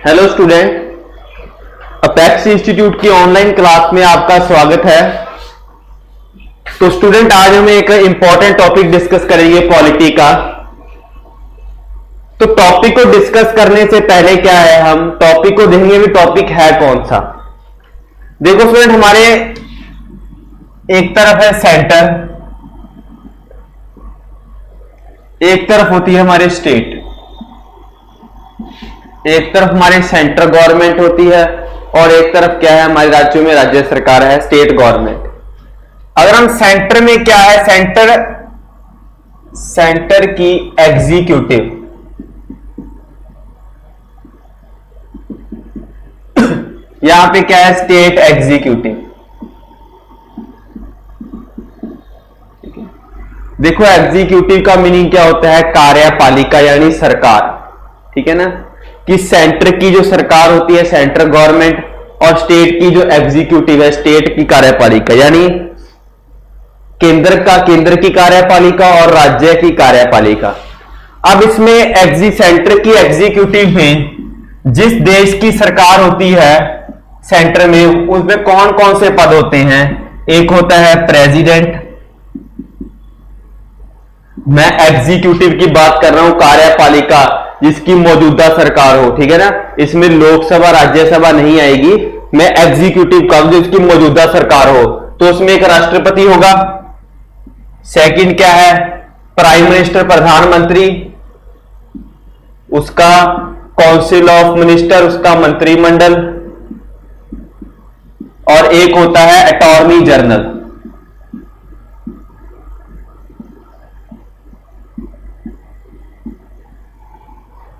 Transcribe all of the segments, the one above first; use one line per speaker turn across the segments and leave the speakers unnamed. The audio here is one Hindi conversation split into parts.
हेलो स्टूडेंट, अपेक्स इंस्टीट्यूट की ऑनलाइन क्लास में आपका स्वागत है। तो स्टूडेंट, आज हम एक इंपॉर्टेंट टॉपिक डिस्कस करेंगे पॉलिटी का। तो टॉपिक को डिस्कस करने से पहले क्या है, हम टॉपिक को देखेंगे भी टॉपिक है कौन सा। देखो स्टूडेंट, हमारे एक तरफ है सेंटर, एक तरफ होती है हमारे स्टेट, एक तरफ हमारी सेंट्रल गवर्नमेंट होती है और एक तरफ क्या है, हमारे राज्यों में राज्य सरकार है, स्टेट गवर्नमेंट। अगर हम सेंटर में क्या है, सेंटर की एग्जीक्यूटिव, यहां पे क्या है, स्टेट एग्जीक्यूटिव। देखो एग्जीक्यूटिव का मीनिंग क्या होता है, कार्यपालिका यानी सरकार, ठीक है ना। कि सेंटर की जो सरकार होती है सेंट्रल गवर्नमेंट, और स्टेट की जो एग्जीक्यूटिव है स्टेट की कार्यपालिका, यानी केंद्र की कार्यपालिका और राज्य की कार्यपालिका। अब इसमें सेंटर की एग्जीक्यूटिव में जिस देश की सरकार होती है सेंटर में, उसमें कौन कौन से पद होते हैं। एक होता है प्रेसिडेंट, मैं एग्जीक्यूटिव की बात कर रहा हूं, कार्यपालिका जिसकी मौजूदा सरकार हो, ठीक है ना। इसमें लोकसभा राज्यसभा नहीं आएगी, मैं एग्जीक्यूटिव का जिसकी मौजूदा सरकार हो, तो उसमें एक राष्ट्रपति होगा। सेकंड क्या है, प्राइम मिनिस्टर, प्रधानमंत्री, उसका काउंसिल ऑफ मिनिस्टर, उसका मंत्रिमंडल, और एक होता है अटॉर्नी जनरल।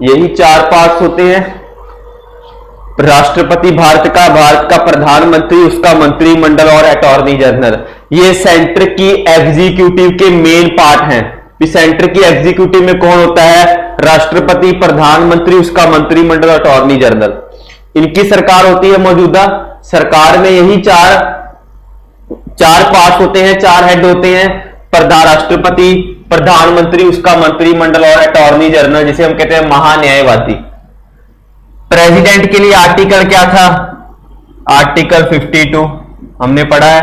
यही चार पार्ट्स होते हैं। राष्ट्रपति भारत का प्रधानमंत्री, उसका मंत्रिमंडल और अटॉर्नी जनरल, ये सेंटर की एग्जीक्यूटिव के मेन पार्ट हैं। सेंटर की एग्जीक्यूटिव में कौन होता है, राष्ट्रपति, प्रधानमंत्री, उसका मंत्रिमंडल, अटॉर्नी जनरल, इनकी सरकार होती है मौजूदा। सरकार में यही चार पार्ट होते हैं, चार हेड होते हैं, राष्ट्रपति, प्रधानमंत्री, उसका मंत्रिमंडल और अटॉर्नी जनरल, जिसे हम कहते हैं महान्यायवादी। प्रेसिडेंट के लिए आर्टिकल क्या था, आर्टिकल 52 हमने पढ़ा है।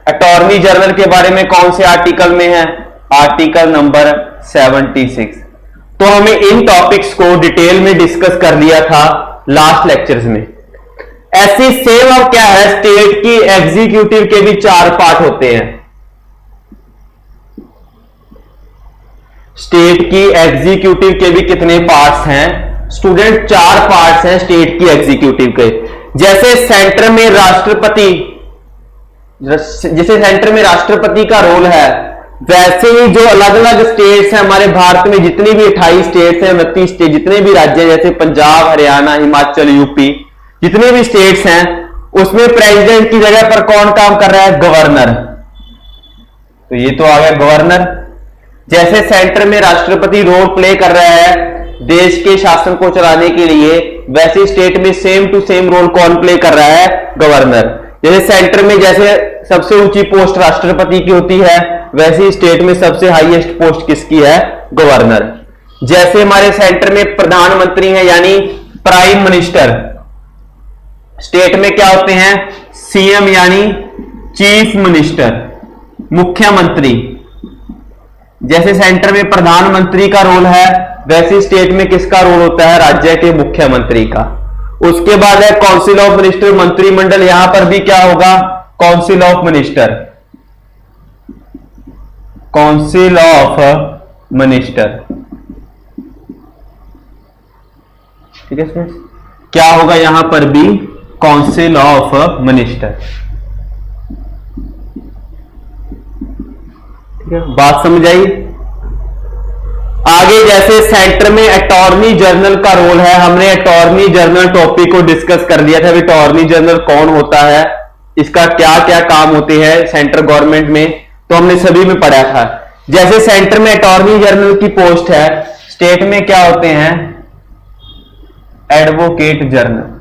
अटॉर्नी जनरल के बारे में कौन से आर्टिकल में है, आर्टिकल नंबर 76। तो हमें इन टॉपिक्स को डिटेल में डिस्कस कर लिया था लास्ट लेक्चर्स में। ऐसी सेम अब क्या है, स्टेट की एग्जीक्यूटिव के भी चार पार्ट होते हैं। स्टेट की एग्जीक्यूटिव के भी कितने पार्ट्स हैं स्टूडेंट, चार पार्ट्स हैं स्टेट की एग्जीक्यूटिव के। जैसे सेंटर में राष्ट्रपति का रोल है, वैसे ही जो अलग अलग स्टेट्स हैं हमारे भारत में, जितनी भी 28 स्टेट्स हैं, 29 स्टेट, जितने भी राज्य हैं, जैसे पंजाब, हरियाणा, हिमाचल, यूपी, जितने भी स्टेट्स हैं, उसमें प्रेसिडेंट की जगह पर कौन काम कर रहा है, गवर्नर। तो ये तो आ गया गवर्नर। जैसे सेंटर में राष्ट्रपति रोल प्ले कर रहा है देश के शासन को चलाने के लिए, वैसे स्टेट में सेम टू सेम रोल कौन प्ले कर रहा है, गवर्नर। जैसे सेंटर में जैसे सबसे ऊंची पोस्ट राष्ट्रपति की होती है, वैसे स्टेट में सबसे हाईएस्ट पोस्ट किसकी है, गवर्नर। जैसे हमारे सेंटर में प्रधानमंत्री है यानी प्राइम मिनिस्टर, स्टेट में क्या होते हैं, सीएम यानी चीफ मिनिस्टर, मुख्यमंत्री। जैसे सेंटर में प्रधानमंत्री का रोल है, वैसे स्टेट में किसका रोल होता है, राज्य के मुख्यमंत्री का। उसके बाद है काउंसिल ऑफ मिनिस्टर, मंत्रिमंडल, यहां पर भी क्या होगा, council of minister, council of minister, ठीक है। इसमें क्या होगा, यहां पर भी काउंसिल ऑफ मिनिस्टर, बात समझ आई। आगे जैसे सेंटर में अटॉर्नी जनरल का रोल है, हमने अटॉर्नी जनरल टॉपिक को डिस्कस कर लिया था। अटॉर्नी जनरल कौन होता है, इसका क्या क्या काम होते हैं सेंट्रल गवर्नमेंट में, तो हमने सभी में पढ़ा था। जैसे सेंटर में अटॉर्नी जनरल की पोस्ट है, स्टेट में क्या होते हैं, एडवोकेट जनरल।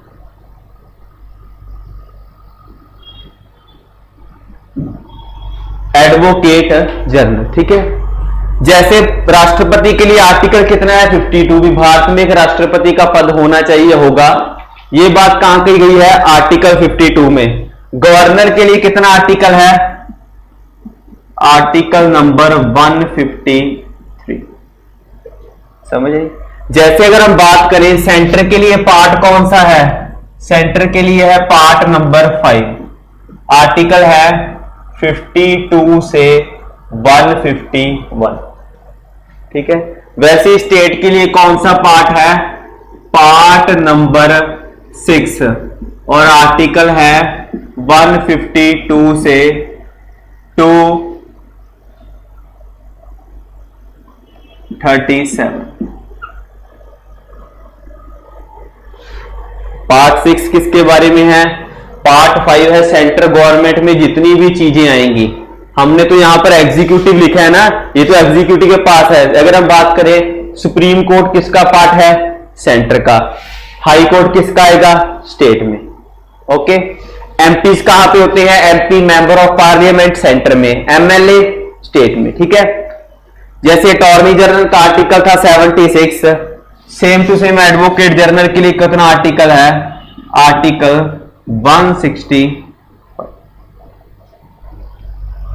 एडवोकेट जनरल, ठीक है। जैसे राष्ट्रपति के लिए आर्टिकल कितना है, 52। भी भारत में एक राष्ट्रपति का पद होना चाहिए, होगा, ये बात कहां कही गई है? आर्टिकल 52 में। गवर्नर के लिए कितना आर्टिकल है? Article number 153। समझ आई? जैसे अगर हम बात करें सेंटर के लिए पार्ट कौन सा है? सेंटर के लिए है पार्ट नंबर 5, आर्टिकल है 52 से 151। ठीक है। वैसे स्टेट के लिए कौन सा पार्ट है? पार्ट नंबर 6 और आर्टिकल है 152 से 237। पार्ट 6 किसके बारे में है? पार्ट 5 है सेंट्रल गवर्नमेंट में जितनी भी चीजें आएंगी। हमने तो यहां पर एग्जीक्यूटिव लिखा है ना, ये तो एग्जीक्यूटिव के पास है। अगर हम बात करें सुप्रीम कोर्ट किसका पार्ट है? सेंटर का। हाई कोर्ट किसका आएगा? स्टेट में। ओके। एमपीज कहां पे होते हैं? MP member of parliament centre में, एमएलए स्टेट में। ठीक है। जैसे अटॉर्नी जनरल का आर्टिकल था 76, same to same advocate general के लिए कितना आर्टिकल है? आर्टिकल 160।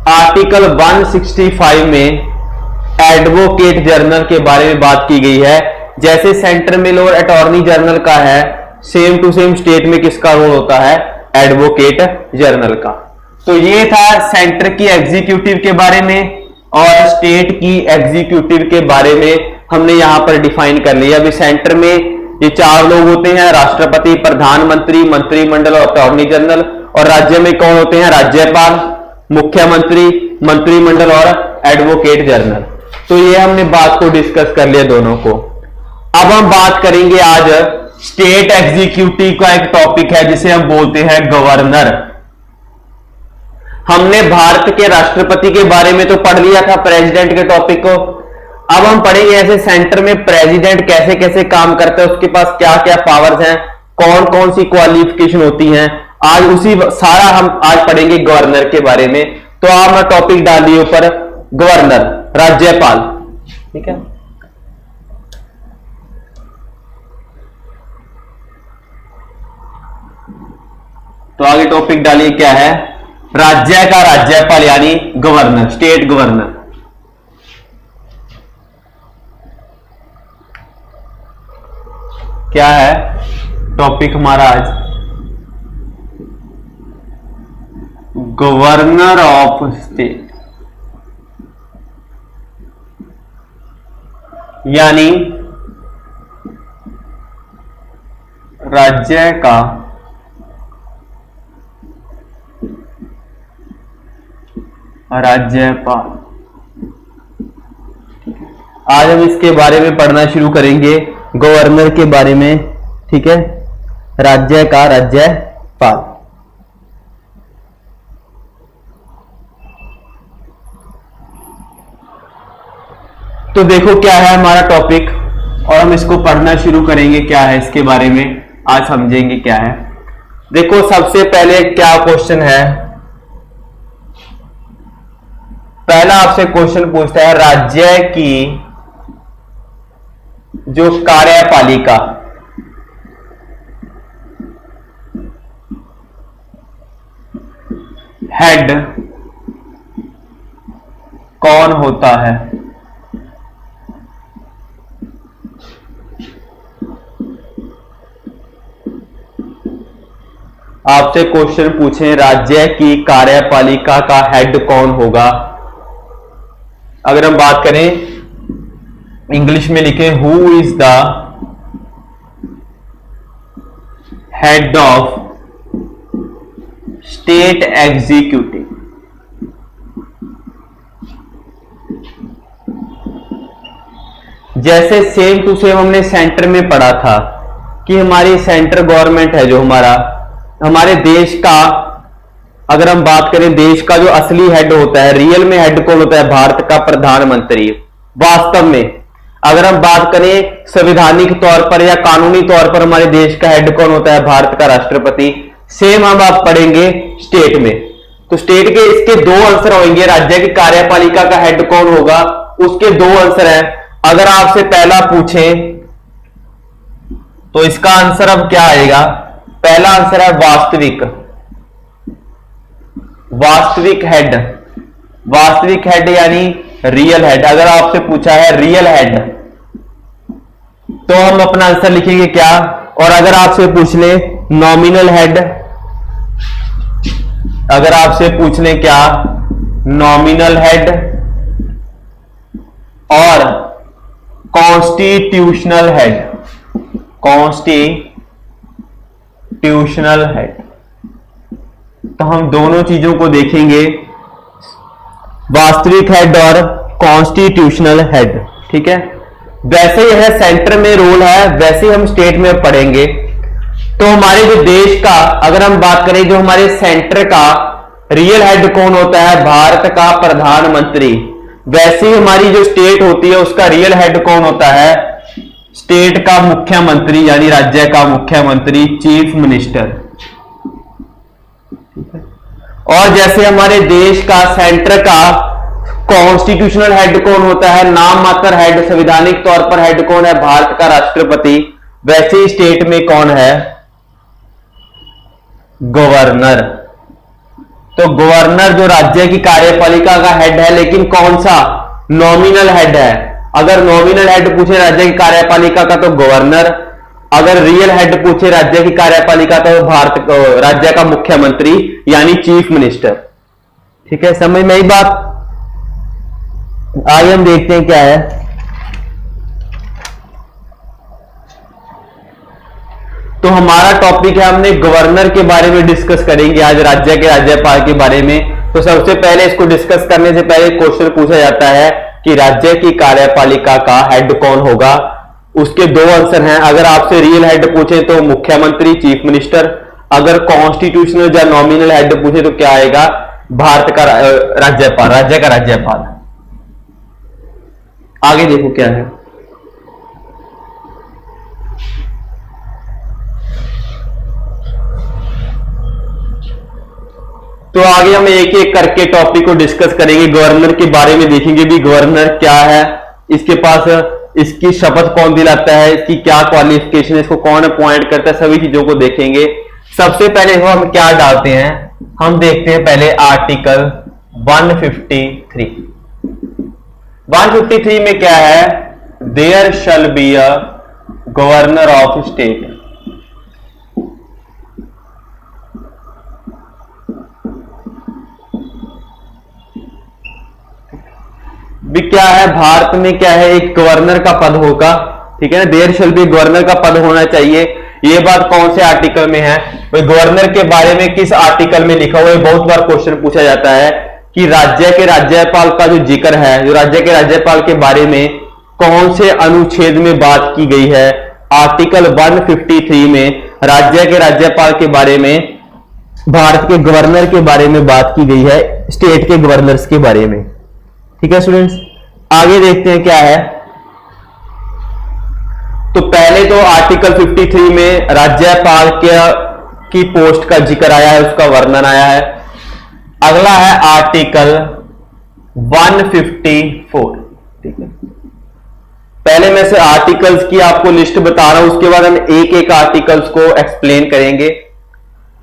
आर्टिकल 165 में एडवोकेट जनरल के बारे में बात की गई है। जैसे सेंटर में और अटॉर्नी जनरल का है, सेम टू सेम स्टेट में किसका रोल होता है? एडवोकेट जनरल का। तो ये था सेंटर की एग्जीक्यूटिव के बारे में और स्टेट की एग्जीक्यूटिव के बारे में हमने यहां पर डिफाइन कर लिया। अभी सेंटर में ये 4 लोग होते हैं, राष्ट्रपति, प्रधानमंत्री, मंत्रिमंडल और अटॉर्नी जनरल। और राज्य में कौन होते हैं? राज्यपाल, मुख्यमंत्री, मंत्रिमंडल और एडवोकेट जनरल। तो ये हमने बात को डिस्कस कर लिया दोनों को। अब हम बात करेंगे आज स्टेट एग्जीक्यूटिव का एक टॉपिक है जिसे हम बोलते हैं गवर्नर। हमने भारत के राष्ट्रपति के बारे में तो पढ़ लिया था, प्रेसिडेंट के टॉपिक को। अब हम पढ़ेंगे ऐसे सेंटर में प्रेसिडेंट कैसे कैसे काम करता है, उसके पास क्या क्या पावर्स हैं, कौन कौन सी क्वालिफिकेशन होती हैं। आज उसी सारा हम आज पढ़ेंगे गवर्नर के बारे में। तो आप टॉपिक डालिए ऊपर गवर्नर, राज्यपाल। ठीक है। तो आगे टॉपिक डालिए क्या है? राज्य का राज्यपाल यानी गवर्नर, स्टेट गवर्नर। क्या है टॉपिक हमारा आज? गवर्नर ऑफ स्टेट यानी राज्य का राज्यपाल। आज हम इसके बारे में पढ़ना शुरू करेंगे, गवर्नर के बारे में। ठीक है। राज्य का राज्यपाल। तो देखो क्या है हमारा टॉपिक और हम इसको पढ़ना शुरू करेंगे। क्या है इसके बारे में आज समझेंगे क्या है। देखो सबसे पहले क्या क्वेश्चन है? पहला आपसे क्वेश्चन पूछता है राज्य की जो कार्यपालिका हेड कौन होता है? आपसे क्वेश्चन पूछे राज्य की कार्यपालिका का हेड कौन होगा। अगर हम बात करें इंग्लिश में लिखे who is the head of state executive. जैसे सेम टू सेम हमने सेंटर में पढ़ा था कि हमारी सेंट्रल गवर्नमेंट है जो हमारे देश का, अगर हम बात करें देश का जो असली हेड होता है, रियल में हेड कौन होता है? भारत का प्रधानमंत्री। वास्तव में अगर हम बात करें संवैधानिक तौर पर या कानूनी तौर पर हमारे देश का हेड कौन होता है? भारत का राष्ट्रपति। सेम हम आप पढ़ेंगे स्टेट में। तो स्टेट के इसके 2 आंसर होंगे। राज्य की कार्यपालिका का हेड कौन होगा, उसके 2 आंसर हैं। अगर आपसे पहला पूछे तो इसका आंसर अब क्या आएगा? पहला आंसर है वास्तविक। वास्तविक हेड, वास्तविक हेड यानी रियल हेड। अगर आपसे पूछा है रियल हेड तो हम अपना आंसर लिखेंगे क्या? और अगर आपसे पूछ ले नॉमिनल हेड, अगर आपसे पूछ ले क्या नॉमिनल हेड और कॉन्स्टिट्यूशनल हेड, कॉन्स्टिट्यूशनल हेड, तो हम दोनों चीजों को देखेंगे, वास्तविक हेड और कॉन्स्टिट्यूशनल हेड। ठीक है, वैसे यह सेंटर में रोल है, वैसे हम स्टेट में पढ़ेंगे। तो हमारे जो देश का अगर हम बात करें, जो हमारे सेंटर का रियल हेड कौन होता है? भारत का प्रधानमंत्री। वैसे ही हमारी जो स्टेट होती है उसका रियल हेड कौन होता है? स्टेट का मुख्यमंत्री यानी राज्य का मुख्यमंत्री, चीफ मिनिस्टर। और जैसे हमारे देश का सेंटर का कॉन्स्टिट्यूशनल हेड कौन होता है? नाम मात्र हेड, संवैधानिक तौर पर हेड कौन है? भारत का राष्ट्रपति। वैसे ही स्टेट में कौन है? गवर्नर। तो गवर्नर जो राज्य की कार्यपालिका का हेड है, लेकिन कौन सा? नॉमिनल हेड है। अगर नॉमिनल हेड पूछे राज्य की कार्यपालिका का तो गवर्नर, अगर रियल हेड पूछे राज्य की कार्यपालिका तो भारत राज्य का मुख्यमंत्री यानी चीफ मिनिस्टर। ठीक है, समझ में आई बात? आइए हम देखते हैं क्या है। तो हमारा टॉपिक है, हमने गवर्नर के बारे में डिस्कस करेंगे आज, राज्य के राज्यपाल के बारे में। तो सबसे पहले इसको डिस्कस करने से पहले क्वेश्चन पूछा जाता है कि राज्य की कार्यपालिका का हेड कौन होगा? उसके दो आंसर हैं। अगर आपसे रियल हेड पूछे तो मुख्यमंत्री, चीफ मिनिस्टर। अगर कॉन्स्टिट्यूशनल या नॉमिनल हेड पूछे तो क्या आएगा? भारत का राज्यपाल, राज्य का राज्यपाल। आगे देखो क्या है। तो आगे हम एक एक करके टॉपिक को डिस्कस करेंगे। गवर्नर के बारे में देखेंगे भी, गवर्नर क्या है, इसके पास इसकी शपथ कौन दिलाता है, इसकी क्या क्वालिफिकेशन है, इसको कौन अपॉइंट करता है, सभी चीजों को देखेंगे। सबसे पहले हम क्या डालते हैं, हम देखते हैं पहले आर्टिकल 153। 153 में क्या है? There shall be a governor of state. भी क्या है, भारत में क्या है, एक गवर्नर का पद होगा। ठीक है ना, देयर शैल बी गवर्नर का पद होना चाहिए। ये बात कौन से आर्टिकल में है? भाई गवर्नर के बारे में किस आर्टिकल में लिखा हुआ है? बहुत बार क्वेश्चन पूछा जाता है कि राज्य के राज्यपाल का जो जिक्र है, जो राज्य के राज्यपाल के बारे में कौन से अनुच्छेद में बात की गई है? आर्टिकल 153 में राज्य के राज्यपाल के बारे में, भारत के गवर्नर के बारे में बात की गई है, स्टेट के गवर्नर्स के बारे में। ठीक है स्टूडेंट्स, आगे देखते हैं क्या है। तो पहले तो आर्टिकल 53 में राज्यपाल की पोस्ट का जिक्र आया है, उसका वर्णन आया है। अगला है आर्टिकल 154। ठीक है, पहले मैं से आर्टिकल्स की आपको लिस्ट बता रहा हूं, उसके बाद हम एक एक आर्टिकल्स को एक्सप्लेन करेंगे।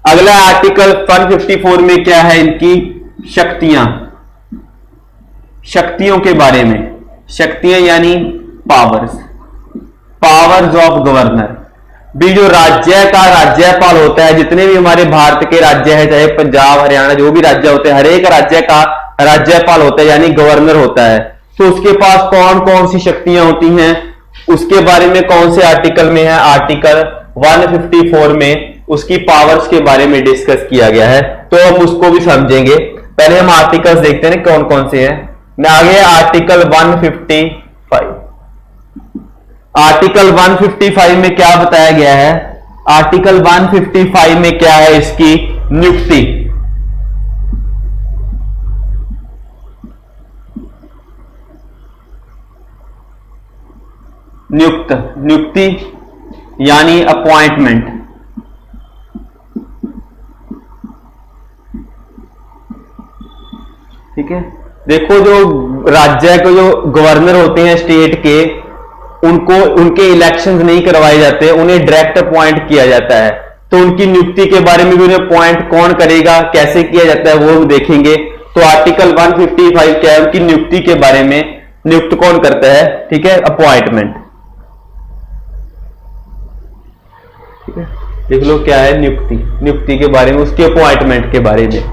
अगला आर्टिकल 154 में क्या है? इनकी शक्तियां, शक्तियों के बारे में। शक्तियां यानी पावर्स, पावर्स ऑफ गवर्नर। भी जो राज्य का राज्यपाल होता है, जितने भी हमारे भारत के राज्य है, चाहे पंजाब, हरियाणा, जो भी राज्य होते हैं, हर एक राज्य का राज्यपाल होता है यानी गवर्नर होता है। तो उसके पास कौन कौन सी शक्तियां होती हैं, उसके बारे में कौन से आर्टिकल में है? आर्टिकल 154 में उसकी पावर्स के बारे में डिस्कस किया गया है। तो हम उसको भी समझेंगे। पहले हम आर्टिकल्स देखते हैं कौन कौन से हैं। आगे आर्टिकल 155। आर्टिकल 155 में क्या बताया गया है? आर्टिकल 155 में क्या है? इसकी नियुक्ति। नियुक्ति यानी अपॉइंटमेंट। ठीक है, देखो जो राज्य के जो गवर्नर होते हैं स्टेट के, उनको उनके इलेक्शंस नहीं करवाए जाते, उन्हें डायरेक्ट अपॉइंट किया जाता है। तो उनकी नियुक्ति के बारे में भी उन्हें अपॉइंट कौन करेगा, कैसे किया जाता है, वो हम देखेंगे। तो आर्टिकल 155 क्या है, उनकी नियुक्ति के बारे में, नियुक्त कौन करता है, ठीक है, अपॉइंटमेंट। ठीक है, देख लो क्या है नियुक्ति, नियुक्ति के बारे में, उसके अपॉइंटमेंट के बारे में।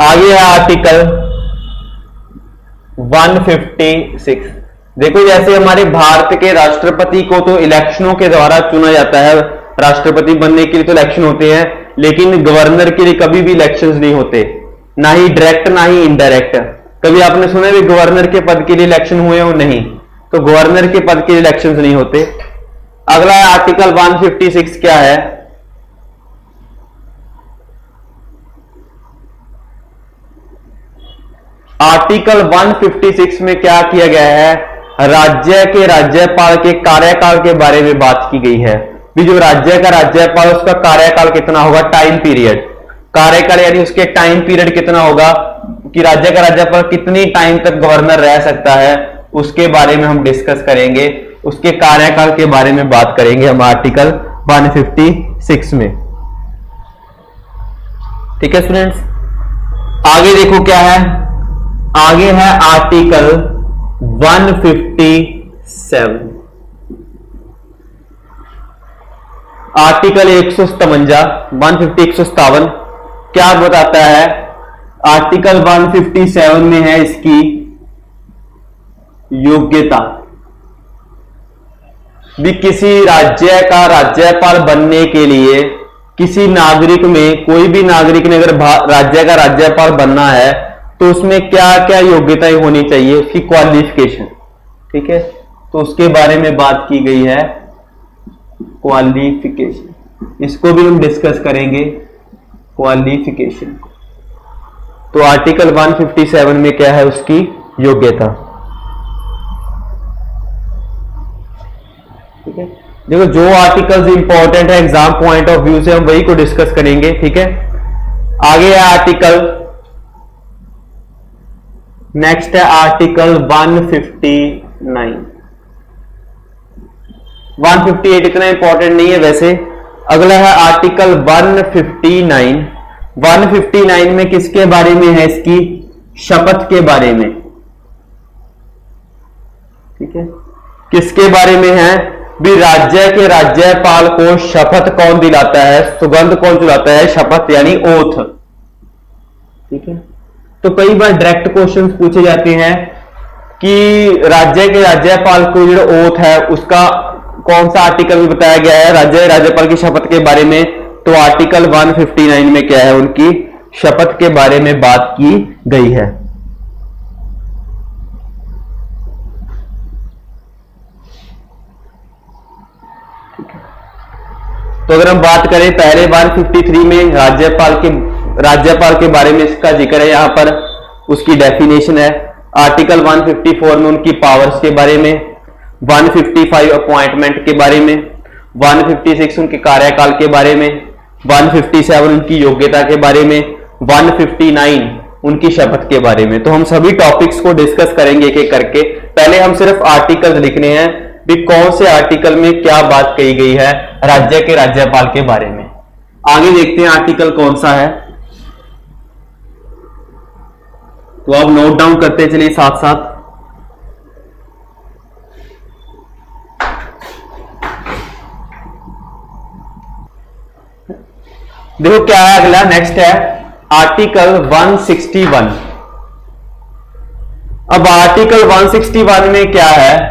आगे है आर्टिकल 156। देखो जैसे हमारे भारत के राष्ट्रपति को तो इलेक्शनों के द्वारा चुना जाता है, राष्ट्रपति बनने के लिए तो इलेक्शन होते हैं, लेकिन गवर्नर के लिए कभी भी इलेक्शंस नहीं होते, ना ही डायरेक्ट ना ही इनडायरेक्ट। कभी आपने सुना है गवर्नर के पद के लिए इलेक्शन हुए हो? नहीं, तो गवर्नर के पद के लिए इलेक्शंस नहीं होते। अगला है आर्टिकल 156 क्या है, आर्टिकल 156 में क्या किया गया है, राज्य के राज्यपाल के कार्यकाल के बारे में बात की गई है। भी जो राज्य का राज्यपाल उसका कार्यकाल कितना होगा, टाइम पीरियड, कार्यकाल यानी उसके टाइम पीरियड कितना होगा, कि राज्य का राज्यपाल कितनी टाइम तक गवर्नर रह सकता है, उसके बारे में हम डिस्कस करेंगे, उसके कार्यकाल के बारे में बात करेंगे हम आर्टिकल 156 में। ठीक है स्टूडेंट्स, आगे देखो क्या है, आगे है आर्टिकल 157। आर्टिकल 157 क्या बताता है, आर्टिकल 157 में है इसकी योग्यता। भी किसी राज्य का राज्यपाल बनने के लिए किसी नागरिक में, कोई भी नागरिक ने अगर राज्य का राज्यपाल बनना है तो उसमें क्या क्या योग्यताएं होनी चाहिए, उसकी क्वालिफिकेशन। ठीक है, तो उसके बारे में बात की गई है, क्वालिफिकेशन, इसको भी हम डिस्कस करेंगे, क्वालिफिकेशन। तो आर्टिकल 157 में क्या है, उसकी योग्यता। ठीक है, देखो जो आर्टिकल्स इंपॉर्टेंट है एग्जाम पॉइंट ऑफ व्यू से, हम वही को डिस्कस करेंगे। ठीक है, आगे है आर्टिकल, नेक्स्ट है आर्टिकल 159। 158 इतना इंपॉर्टेंट नहीं है वैसे। अगला है आर्टिकल 159। 159 में किसके बारे में है, इसकी शपथ के बारे में। ठीक है, किसके बारे में है, भी राज्य के राज्यपाल को शपथ कौन दिलाता है, सुगंध कौन चुलाता है, शपथ यानी ओथ। ठीक है, तो कई बार डायरेक्ट क्वेश्चंस पूछे जाते हैं कि राज्य के राज्यपाल को जो ओथ है उसका कौन सा आर्टिकल में बताया गया है, राज्य राज्यपाल की शपथ के बारे में। तो आर्टिकल 159 में क्या है, उनकी शपथ के बारे में बात की गई है। तो अगर हम बात करें पहले 153 में राज्यपाल के बारे में इसका जिक्र है, यहां पर उसकी डेफिनेशन है। आर्टिकल 154 में उनकी पावर्स के बारे में, 155 अपॉइंटमेंट के बारे में, 156 उनके कार्यकाल के बारे में, 157 उनकी योग्यता के बारे में, 159 उनकी शपथ के बारे में। तो हम सभी टॉपिक्स को डिस्कस करेंगे एक एक करके। पहले हम सिर्फ आर्टिकल्स लिखने हैं भी कौन से आर्टिकल में क्या बात कही गई है राज्य के राज्यपाल के बारे में। आगे देखते हैं आर्टिकल कौन सा है, तो आप नोट डाउन करते चलिए साथ साथ। देखो क्या है अगला, नेक्स्ट है आर्टिकल 161। अब आर्टिकल 161 में क्या है,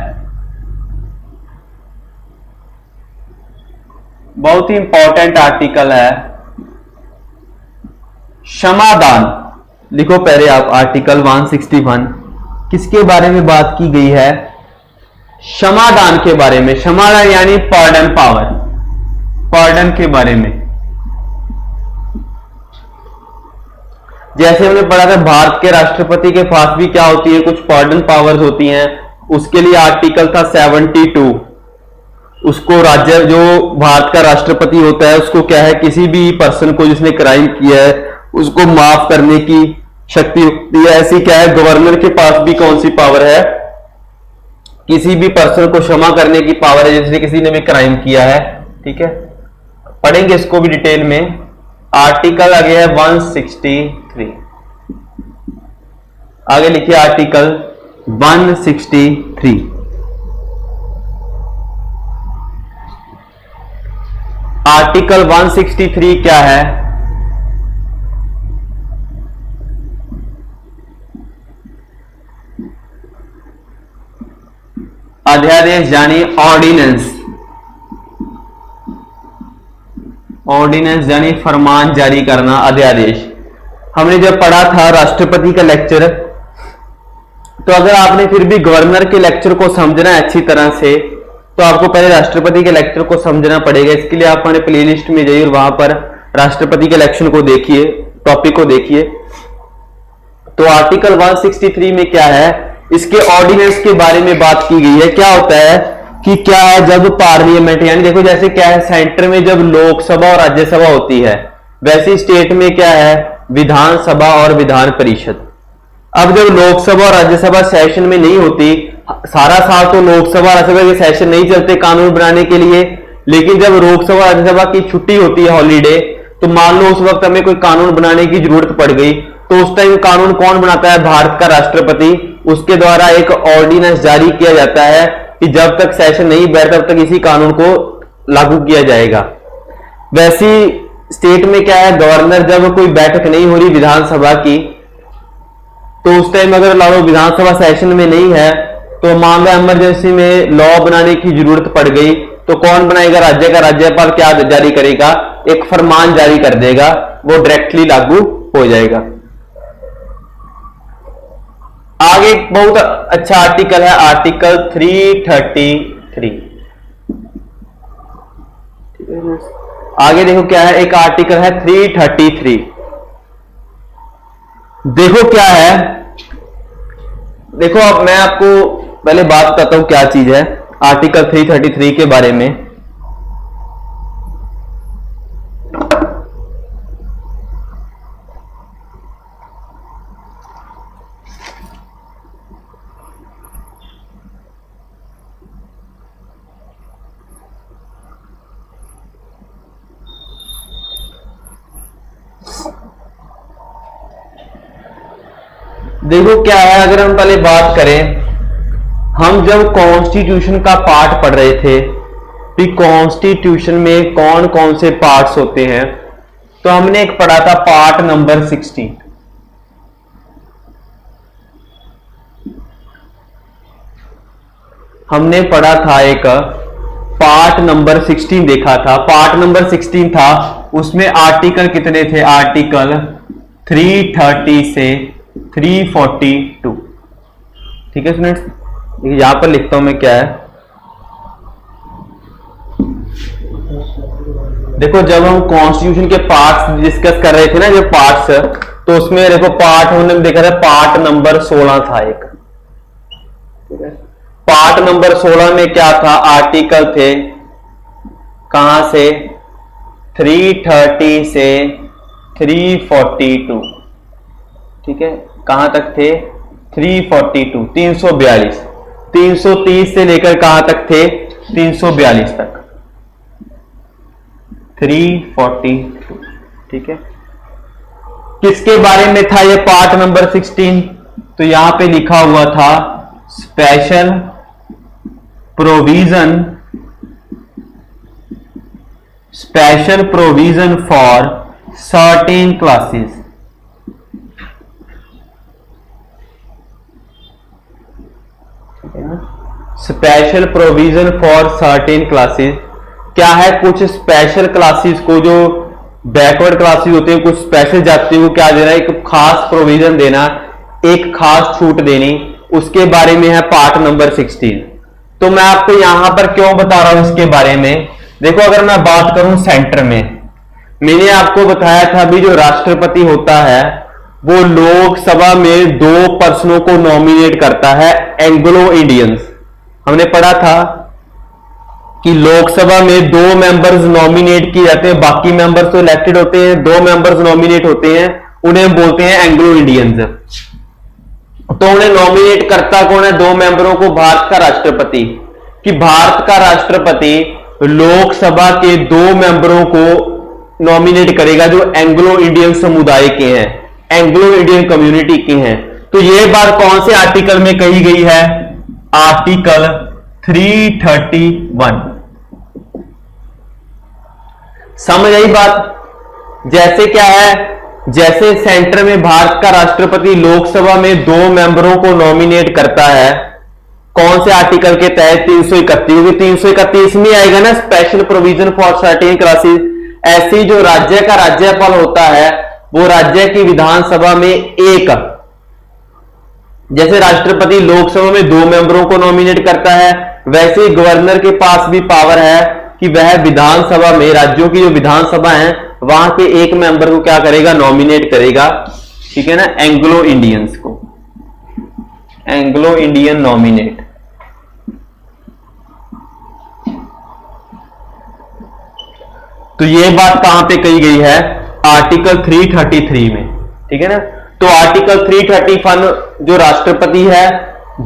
बहुत ही इंपॉर्टेंट आर्टिकल है, क्षमादान। लिखो पहले आप आर्टिकल 161 किसके बारे में बात की गई है, क्षमादान के बारे में। क्षमादान यानी पार्डन पावर, पार्डन के बारे में। जैसे हमने पढ़ा था भारत के राष्ट्रपति के पास भी क्या होती है, कुछ पार्डन पावर्स होती हैं। उसके लिए आर्टिकल था 72। उसको राज्य जो भारत का राष्ट्रपति होता है उसको क्या है, किसी भी पर्सन को जिसने क्राइम किया है उसको माफ करने की शक्ति होती है। ऐसी क्या है, गवर्नर के पास भी कौन सी पावर है किसी भी पर्सन को क्षमा करने की पावर है, जैसे किसी ने भी क्राइम किया है। ठीक है, पढ़ेंगे इसको भी डिटेल में। आर्टिकल आ गया है 163, आगे लिखिए आर्टिकल 163। आर्टिकल 163 क्या है? अध्यादेश यानी ऑर्डिनेंस, ऑर्डिनेंस यानी फरमान जारी करना, अध्यादेश। हमने जब पढ़ा था राष्ट्रपति का लेक्चर, तो अगर आपने फिर भी गवर्नर के लेक्चर को समझना है अच्छी तरह से, तो आपको पहले राष्ट्रपति के लेक्चर को समझना पड़ेगा। इसके लिए आप हमारे प्लेलिस्ट में जाइए और वहां पर राष्ट्रपति के लेक्चर को देखिए, टॉपिक को देखिए। तो आर्टिकल 163 में क्या है, इसके ऑर्डिनेंस के बारे में बात की गई है। क्या होता है कि क्या है, जब पार्लियामेंट, यानी देखो जैसे क्या है, सेंटर में जब लोकसभा और राज्यसभा होती है, वैसे स्टेट में क्या है, विधानसभा और विधान परिषद। अब जब लोकसभा और राज्यसभा सेशन में नहीं होती, सारा साल तो लोकसभा राज्यसभा के सेशन नहीं चलते कानून बनाने के लिए, लेकिन जब लोकसभा राज्यसभा की छुट्टी होती है, हॉलीडे, तो मान लो उस वक्त हमें कोई कानून बनाने की जरूरत पड़ गई, तो उस टाइम कानून कौन बनाता है? भारत का राष्ट्रपति। उसके द्वारा एक ऑर्डिनेंस जारी किया जाता है कि जब तक सेशन नहीं बैठता तब तक इसी कानून को लागू किया जाएगा। वैसी स्टेट में क्या है, गवर्नर जब कोई बैठक नहीं हो रही विधानसभा की, तो उस टाइम अगर लो विधानसभा सेशन में नहीं है, तो मान लो इमरजेंसी में लॉ बनाने की जरूरत पड़ गई, तो कौन बनाएगा? राज्य का राज्यपाल क्या जारी करेगा? एक फरमान जारी कर देगा, वो डायरेक्टली लागू हो जाएगा। आगे बहुत अच्छा आर्टिकल है, आर्टिकल 333। आगे देखो क्या है, एक आर्टिकल है 333। देखो क्या है, देखो अब मैं आपको पहले बात करता हूं क्या चीज है आर्टिकल 333 के बारे में। देखो क्या है, अगर हम पहले बात करें, हम जब कॉन्स्टिट्यूशन का पार्ट पढ़ रहे थे कि कॉन्स्टिट्यूशन में कौन कौन से पार्ट्स होते हैं, तो हमने एक पढ़ा था पार्ट नंबर 16। हमने पढ़ा था एक पार्ट नंबर 16 देखा था। पार्ट नंबर 16 था, उसमें आर्टिकल कितने थे? आर्टिकल 330 से 342। ठीक है स्टूडेंट्स, यहां पर लिखता हूं मैं क्या है। देखो जब हम कॉन्स्टिट्यूशन के पार्ट्स डिस्कस कर रहे थे ना, जो पार्ट्स, तो उसमें देखो पार्ट हमने देखा था, पार्ट नंबर 16 था एक। पार्ट नंबर 16 में क्या था? आर्टिकल थे कहां से? 330 से 342। ठीक है, कहां तक थे? 342, 342। 330 से लेकर कहां तक थे? 342 तक, 342। ठीक है, किसके बारे में था ये पार्ट नंबर 16? तो यहां पे लिखा हुआ था special provision, special provision for certain classes. Special provision for certain classes क्या है? कुछ स्पेशल क्लासेस को, जो बैकवर्ड क्लासेस होते हैं, कुछ स्पेशल जातियों को क्या देना, एक खास प्रोविजन देना, एक खास छूट देनी, उसके बारे में है पार्ट नंबर 16। तो मैं आपको यहां पर क्यों बता रहा हूं इसके बारे में? देखो अगर मैं बात करूं सेंटर में, मैंने आपको बताया था अभी जो राष्ट्रपति होता है वो लोकसभा में 2 पर्सनों को नॉमिनेट करता है, एंग्लो इंडियंस। हमने पढ़ा था कि लोकसभा में 2 मेंबर्स नॉमिनेट किए जाते हैं, बाकी मेंबर्स तो इलेक्टेड होते हैं, 2 मेंबर्स नॉमिनेट होते हैं, उन्हें बोलते हैं एंग्लो इंडियंस। तो उन्हें नॉमिनेट करता कौन है? 2 मेंबरों को भारत का राष्ट्रपति। कि भारत का राष्ट्रपति लोकसभा के 2 मेंबरों को नॉमिनेट करेगा जो एंग्लो इंडियन समुदाय के हैं, एंग्लो इंडियन कम्युनिटी के हैं। तो यह बात कौन से आर्टिकल में कही गई है? आर्टिकल 331। समझ आई बात? जैसे क्या है, जैसे सेंटर में भारत का राष्ट्रपति लोकसभा में 2 मेंबरों को नॉमिनेट करता है, कौन से आर्टिकल के तहत? 331। 331 में आएगा ना, special provision for certain classes. ऐसी जो राज्य का राज्यपाल होता है वो राज्य की विधानसभा में एक, जैसे राष्ट्रपति लोकसभा में 2 मेंबरों को नॉमिनेट करता है, वैसे ही गवर्नर के पास भी पावर है कि वह विधानसभा में, राज्यों की जो विधानसभा है वहां के एक मेंबर को क्या करेगा? नॉमिनेट करेगा। ठीक है ना, एंग्लो इंडियंस को, एंग्लो इंडियन नॉमिनेट। तो यह बात कहां पे कही गई है? आर्टिकल 333 में। ठीक है ना, तो आर्टिकल 331 जो राष्ट्रपति है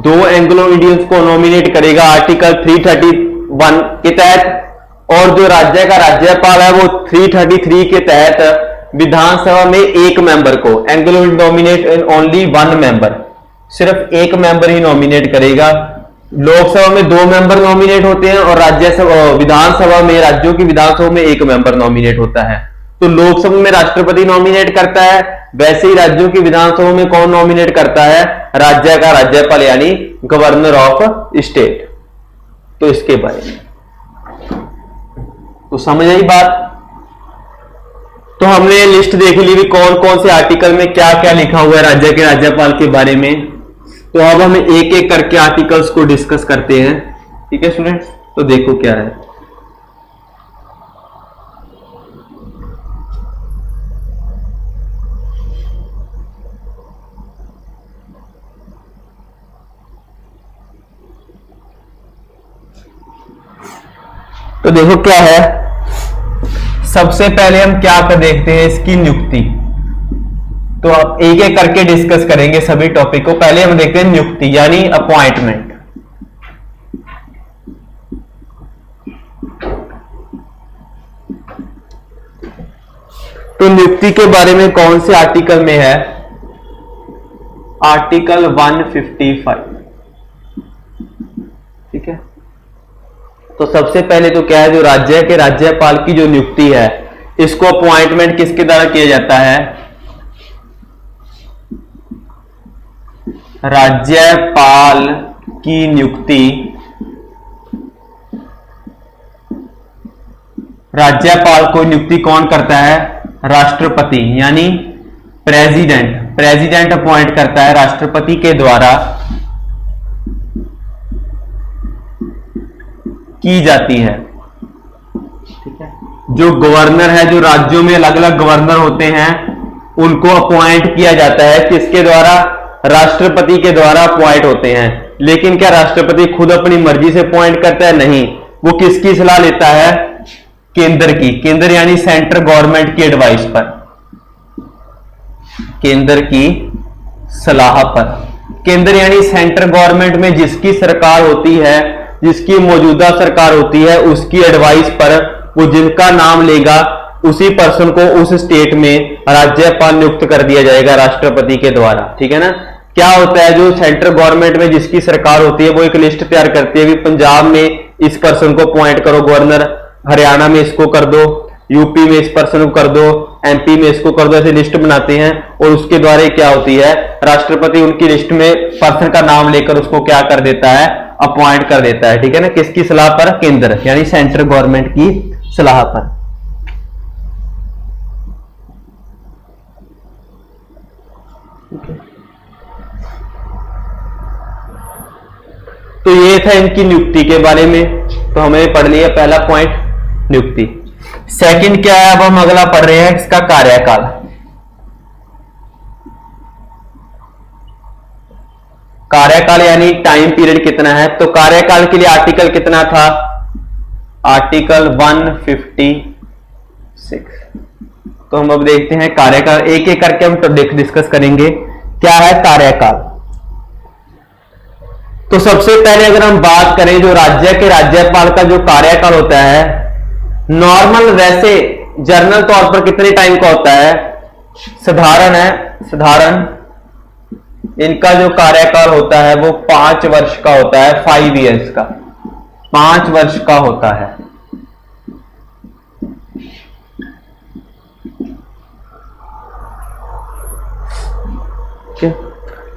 2 एंग्लो इंडियंस को नॉमिनेट करेगा आर्टिकल 331 के तहत, और जो राज्य का राज्यपाल है वो 333 के तहत विधानसभा में एक मेंबर को, एंग्लो नॉमिनेट ओनली 1 मेंबर, सिर्फ एक मेंबर ही नॉमिनेट करेगा। लोकसभा में 2 मेंबर नॉमिनेट होते हैं और राज्यसभा, विधानसभा में, राज्यों की विधानसभा में एक मेंबर नॉमिनेट होता है। तो लोकसभा में राष्ट्रपति नॉमिनेट करता है, वैसे ही राज्यों की विधानसभा में कौन नॉमिनेट करता है? राज्य का राज्यपाल यानी गवर्नर ऑफ स्टेट। तो इसके बारे में तो समझ आई बात? तो हमने लिस्ट देख ली भी कौन कौन से आर्टिकल में क्या क्या लिखा हुआ है राज्य के राज्यपाल के बारे में। तो अब हम एक एक करके आर्टिकल्स को डिस्कस करते हैं। ठीक है स्टूडेंट्स, तो देखो क्या है। तो देखो क्या है, सबसे पहले हम क्या कर देखते हैं, इसकी नियुक्ति। तो आप एक एक करके डिस्कस करेंगे सभी टॉपिक को। पहले हम देखते हैं नियुक्ति यानी अपॉइंटमेंट। तो नियुक्ति के बारे में कौन से आर्टिकल में है? आर्टिकल 155। ठीक है, तो सबसे पहले तो क्या है, जो राज्य के राज्यपाल की जो नियुक्ति है इसको अपॉइंटमेंट किसके द्वारा किया जाता है? राज्यपाल की नियुक्ति राज्यपाल को नियुक्ति कौन करता है? राष्ट्रपति यानी प्रेसिडेंट। प्रेसिडेंट अपॉइंट करता है राष्ट्रपति के द्वारा की जाती है। ठीक है, जो गवर्नर है, जो राज्यों में अलग अलग गवर्नर होते हैं उनको अपॉइंट किया जाता है किसके द्वारा? राष्ट्रपति के द्वारा अपॉइंट होते हैं। लेकिन क्या राष्ट्रपति खुद अपनी मर्जी से अपॉइंट करता है? नहीं, वो किसकी सलाह लेता है? केंद्र की। केंद्र यानी सेंट्रल गवर्नमेंट की एडवाइस पर, केंद्र की सलाह पर। केंद्र यानी सेंट्रल गवर्नमेंट में जिसकी सरकार होती है, जिसकी मौजूदा सरकार होती है, उसकी एडवाइस पर वो जिनका नाम लेगा उसी पर्सन को उस स्टेट में राज्यपाल नियुक्त कर दिया जाएगा राष्ट्रपति के द्वारा। ठीक है ना, क्या होता है, जो सेंट्रल गवर्नमेंट में जिसकी सरकार होती है वो एक लिस्ट तैयार करती है कि पंजाब में इस पर्सन को अपॉइंट करो गवर्नर, हरियाणा में इसको कर दो, यूपी में इस पर्सन को कर दो, एमपी में इसको कर दो, ऐसे लिस्ट बनाते हैं। और उसके द्वारा क्या होती है, राष्ट्रपति उनकी लिस्ट में पर्सन का नाम लेकर उसको क्या कर देता है? अपॉइंट कर देता है। ठीक है ना, किसकी सलाह पर? केंद्र यानी सेंट्रल गवर्नमेंट की सलाह पर। तो ये था इनकी नियुक्ति के बारे में। तो हमें पढ़ लिया पहला पॉइंट नियुक्ति। सेकंड क्या है, अब हम अगला पढ़ रहे हैं इसका कार्यकाल। कार्यकाल यानी टाइम पीरियड कितना है। तो कार्यकाल के लिए आर्टिकल कितना था? आर्टिकल 156। तो हम अब देखते हैं कार्यकाल, एक एक करके हम डिस्कस करेंगे। क्या है कार्यकाल? तो सबसे पहले अगर हम बात करें जो राज्य के राज्यपाल का जो कार्यकाल होता है, नॉर्मल वैसे जनरल तौर पर कितने टाइम का होता है, साधारण है, साधारण इनका जो कार्यकाल होता है वो 5 वर्ष का होता है, 5 इयर्स का, 5 वर्ष का होता है।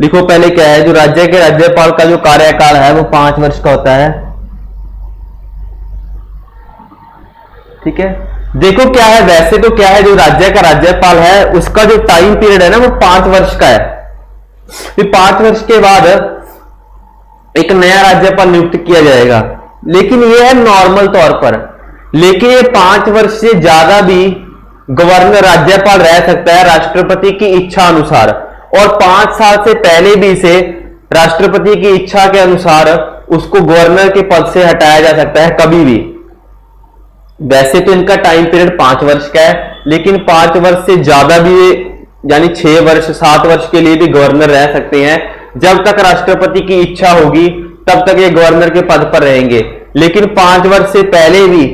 लिखो पहले क्या है, जो राज्य के राज्यपाल का जो कार्यकाल है वो 5 वर्ष का होता है। ठीक है, देखो क्या है, वैसे तो क्या है, जो राज्य का राज्यपाल है उसका जो टाइम पीरियड है ना वो 5 वर्ष का है। फिर 5 वर्ष के बाद एक नया राज्यपाल नियुक्त किया जाएगा, लेकिन यह है नॉर्मल तौर पर। लेकिन ये 5 वर्ष से ज्यादा भी गवर्नर राज्यपाल रह सकता है राष्ट्रपति की इच्छा अनुसार, और 5 साल से पहले भी इसे राष्ट्रपति की इच्छा के अनुसार उसको गवर्नर के पद से हटाया जा सकता है कभी भी। वैसे तो इनका टाइम पीरियड 5 वर्ष का है, लेकिन 5 वर्ष से ज्यादा भी यानी 6 वर्ष 7 वर्ष के लिए भी गवर्नर रह सकते हैं। जब तक राष्ट्रपति की इच्छा होगी तब तक ये गवर्नर के पद पर रहेंगे, लेकिन 5 वर्ष से पहले भी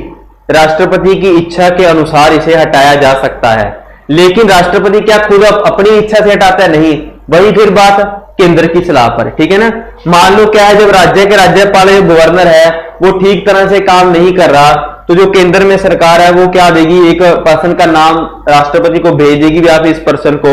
राष्ट्रपति की इच्छा के अनुसार इसे हटाया जा सकता है। लेकिन राष्ट्रपति क्या खुद अपनी इच्छा से हटाता है? नहीं, वही फिर बात केंद्र की सलाह पर। ठीक है ना, मान लो क्या है, जब राज्य के राज्यपाल जो गवर्नर है वो ठीक तरह से काम नहीं कर रहा, तो जो केंद्र में सरकार है वो क्या देगी, एक पर्सन का नाम राष्ट्रपति को भेज देगी कि आप इस पर्सन को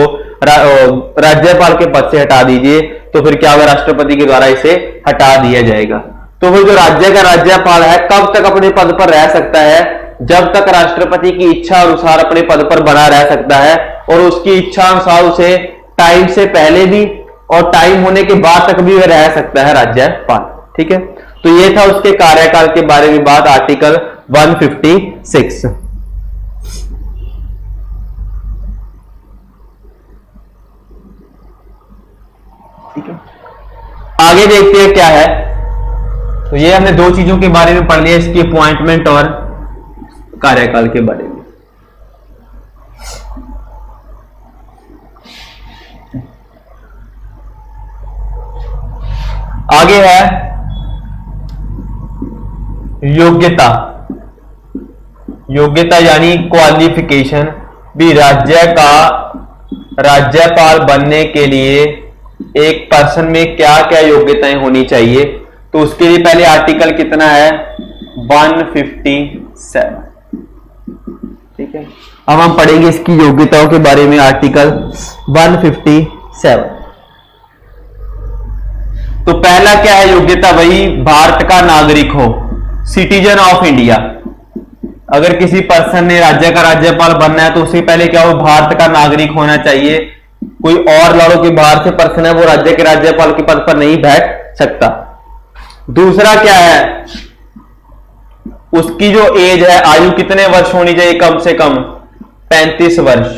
राज्यपाल के पद से हटा दीजिए। तो फिर क्या होगा, राष्ट्रपति के द्वारा इसे हटा दिया जाएगा। तो वो जो राज्य का राज्यपाल है कब तक अपने पद पर रह सकता है? जब तक राष्ट्रपति की इच्छा अनुसार अपने पद पर बना रह सकता है, और उसकी इच्छा अनुसार उसे टाइम से पहले भी और टाइम होने के बाद तक भी वह रह सकता है राज्यपाल। ठीक है, तो ये था उसके कार्यकाल के बारे में बात, आर्टिकल 156। ठीक है, आगे देखते हैं क्या है। तो ये हमने 2 चीजों के बारे में पढ़ लिया, इसकी अपॉइंटमेंट और कार्यकाल के बारे में। आगे है योग्यता। योग्यता यानी क्वालिफिकेशन भी राज्य का राज्यपाल बनने के लिए एक पर्सन में क्या क्या योग्यताएं होनी चाहिए। तो उसके लिए पहले आर्टिकल कितना है, 157। ठीक है, अब हम पढ़ेंगे इसकी योग्यताओं के बारे में, आर्टिकल 157। तो पहला क्या है योग्यता, वही भारत का नागरिक हो, सिटीजन ऑफ इंडिया। अगर किसी पर्सन ने राज्य का राज्यपाल बनना है तो उससे पहले क्या हो, भारत का नागरिक होना चाहिए। कोई और लड़ो कि बाहर से पर्सन है वो राज्य के राज्यपाल के पद पर नहीं बैठ सकता। दूसरा क्या है, उसकी जो एज है, आयु कितने वर्ष होनी चाहिए, कम से कम 35 वर्ष।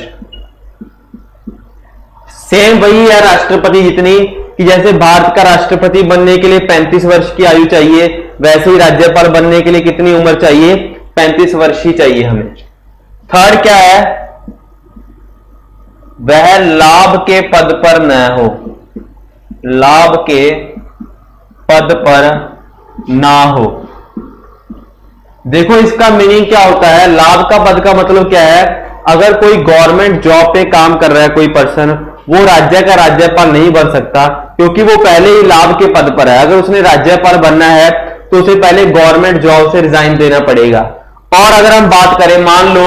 सेम वही है राष्ट्रपति जितनी, कि जैसे भारत का राष्ट्रपति बनने के लिए 35 वर्ष की आयु चाहिए, वैसे ही राज्यपाल बनने के लिए कितनी उम्र चाहिए, 35 वर्ष ही चाहिए हमें। थर्ड क्या है, वह लाभ के पद पर न हो, लाभ के पद पर ना हो। देखो इसका मीनिंग क्या होता है, लाभ का पद का मतलब क्या है, अगर कोई गवर्नमेंट जॉब पे काम कर रहा है कोई पर्सन, वो राज्य का राज्यपाल नहीं बन सकता क्योंकि वो पहले ही लाभ के पद पर है। अगर उसने राज्यपाल बनना है तो उसे पहले गवर्नमेंट जॉब से रिजाइन देना पड़ेगा। और अगर हम बात करें, मान लो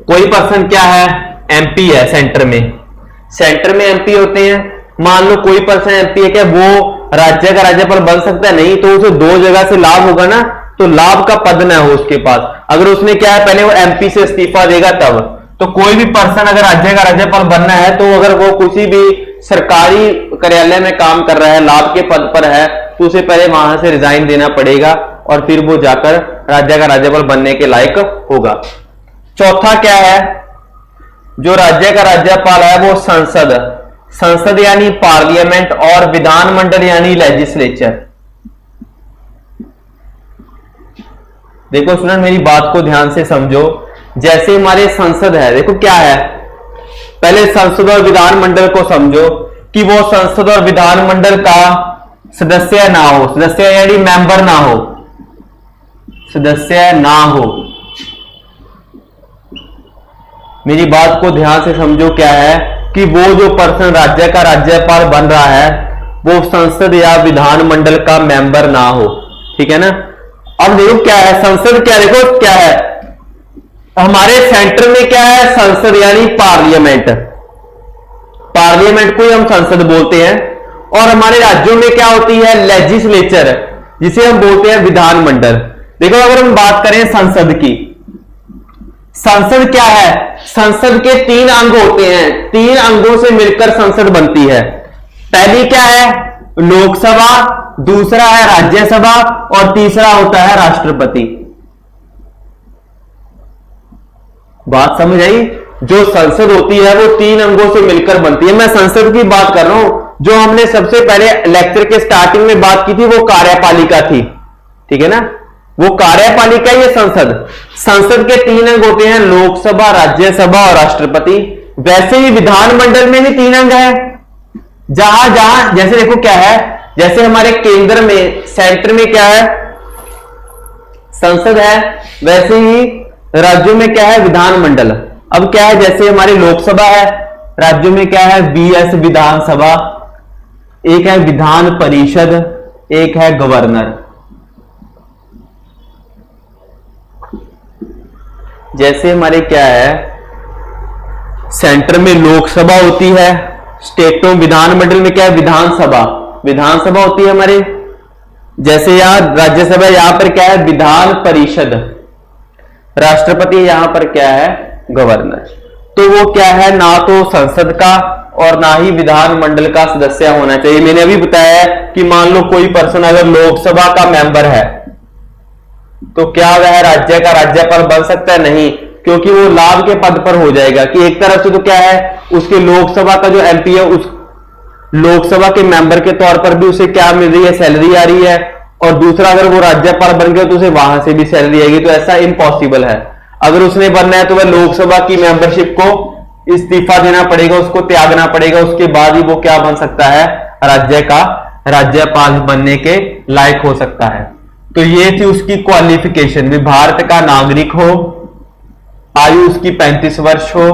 कोई पर्सन क्या है, एमपी है, सेंटर में एमपी होते हैं। मान लो कोई पर्सन एमपी है, क्या वो राज्य का राज्यपाल बन सकता है? नहीं, तो उसे 2 जगह से लाभ होगा ना, तो लाभ का पद ना हो उसके पास। अगर उसने क्या है, पहले वो एमपी से इस्तीफा देगा तब। तो कोई भी पर्सन अगर राज्य का राज्यपाल बनना है, तो अगर वो किसी भी सरकारी कार्यालय में काम कर रहा है, लाभ के पद पर है, तो उसे पहले वहां से रिजाइन देना पड़ेगा और फिर वो जाकर राज्य का राज्यपाल बनने के लायक होगा। चौथा क्या है, जो राज्य का राज्यपाल है वो संसद यानी पार्लियामेंट और विधानमंडल यानी लेजिस्लेचर। देखो स्टूडेंट, मेरी बात को ध्यान से समझो। जैसे हमारे संसद है, देखो क्या है, पहले संसद और विधानमंडल को समझो कि वो संसद और विधानमंडल का सदस्य ना हो, सदस्य यानी मेंबर ना हो, सदस्य ना हो। मेरी बात को ध्यान से समझो, क्या है कि वो जो पर्सन राज्य का राज्यपाल बन रहा है वो संसद या विधानमंडल का मेंबर ना हो, ठीक है ना। अब देखो क्या है संसद, क्या देखो क्या है हमारे सेंटर में, क्या है संसद यानी पार्लियामेंट, पार्लियामेंट को ही हम संसद बोलते हैं। और हमारे राज्यों में क्या होती है लेजिस्लेचर, जिसे हम बोलते हैं विधानमंडल। देखो अगर हम बात करें संसद की, संसद क्या है, संसद के 3 अंग होते हैं, 3 अंगों से मिलकर संसद बनती है। पहली क्या है लोकसभा, दूसरा है राज्यसभा और तीसरा होता है राष्ट्रपति। बात समझ आई। जो संसद होती है वो 3 अंगों से मिलकर बनती है। मैं संसद की बात कर रहा हूं, जो हमने सबसे पहले लेक्चर के स्टार्टिंग में बात की थी वो कार्यपालिका थी, ठीक है ना, वो कार्यपालिका ये संसद। संसद के 3 अंग होते हैं लोकसभा, राज्यसभा और राष्ट्रपति। वैसे ही विधानमंडल में भी 3 अंग है, जहां जहां जैसे देखो क्या है, जैसे हमारे केंद्र में सेंटर में क्या है संसद है, वैसे ही राज्यों में क्या है विधानमंडल। अब क्या है जैसे हमारी लोकसभा है, राज्यों में क्या है बीएस विधानसभा, एक है विधान परिषद, एक है गवर्नर। जैसे हमारे क्या है सेंटर में लोकसभा होती है, स्टेटों विधानमंडल में क्या है विधानसभा, विधानसभा होती है हमारे। जैसे यहां राज्यसभा, यहां पर क्या है विधान परिषद, राष्ट्रपति, यहां पर क्या है गवर्नर। तो वो क्या है ना तो संसद का और ना ही विधानमंडल का सदस्य होना चाहिए। मैंने अभी बताया कि मान लो कोई पर्सन अगर लोकसभा का मेंबर है तो क्या वह राज्य का राज्यपाल बन सकता है? नहीं, क्योंकि वो लाभ के पद पर हो जाएगा कि एक तरफ से तो क्या है उसके लोकसभा का जो एमपी है उस लोकसभा के मेंबर के तौर पर भी उसे क्या मिल रही है सैलरी आ रही है, और दूसरा अगर वो राज्यपाल बन गया तो उसे वहां से भी सैलरी आएगी। तो ऐसा इम्पॉसिबल है। अगर उसने बनना है तो वह लोकसभा की मेंबरशिप को इस्तीफा देना पड़ेगा, उसको त्यागना पड़ेगा, उसके बाद ही वो क्या बन सकता है राज्य का राज्यपाल बनने के लायक हो सकता है। तो ये थी उसकी क्वालिफिकेशन भी, भारत का नागरिक हो, आयु उसकी 35 वर्ष हो,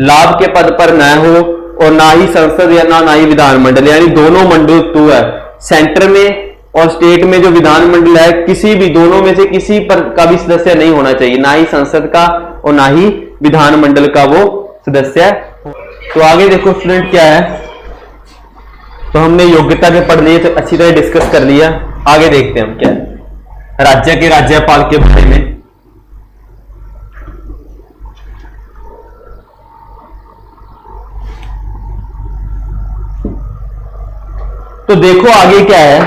लाभ के पद पर न हो, और ना ही संसद या ना ही विधानमंडल, यानी दोनों मंडल तो है सेंटर में और स्टेट में जो विधानमंडल है किसी भी दोनों में से किसी पर का भी सदस्य नहीं होना चाहिए, ना ही संसद का और ना ही विधानमंडल का वो सदस्य। तो आगे देखो स्टूडेंट क्या है, तो हमने योग्यता के पढ़ लिए तो अच्छी तरह डिस्कस कर लिया। आगे देखते हैं हम क्या है राज्य के राज्यपाल के बारे में। तो देखो आगे क्या है,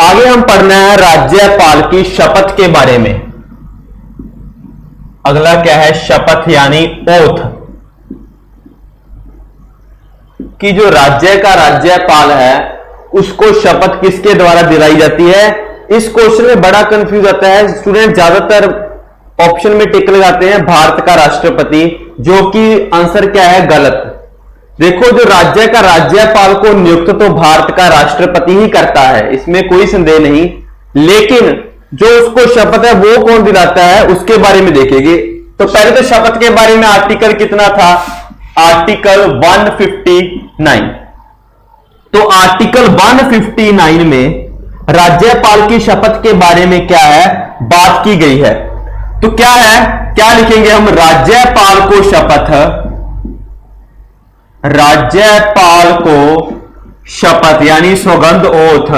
आगे हम पढ़ना है राज्यपाल की शपथ के बारे में। अगला क्या है शपथ यानी ओथ, कि जो राज्य का राज्यपाल है उसको शपथ किसके द्वारा दिलाई जाती है। इस क्वेश्चन में बड़ा कंफ्यूज आता है स्टूडेंट, ज्यादातर ऑप्शन में टिक लगाते हैं भारत का राष्ट्रपति, जो कि आंसर क्या है गलत। देखो जो राज्य का राज्यपाल को नियुक्त तो भारत का राष्ट्रपति ही करता है, इसमें कोई संदेह नहीं, लेकिन जो उसको शपथ है वो कौन दिलाता है उसके बारे में देखेंगे। तो पहले तो शपथ के बारे में आर्टिकल कितना था, आर्टिकल 159। तो आर्टिकल 159 में राज्यपाल की शपथ के बारे में क्या है बात की गई है। तो क्या है, क्या लिखेंगे हम, राज्यपाल को शपथ, राज्यपाल को शपथ यानी सौगंध ओथ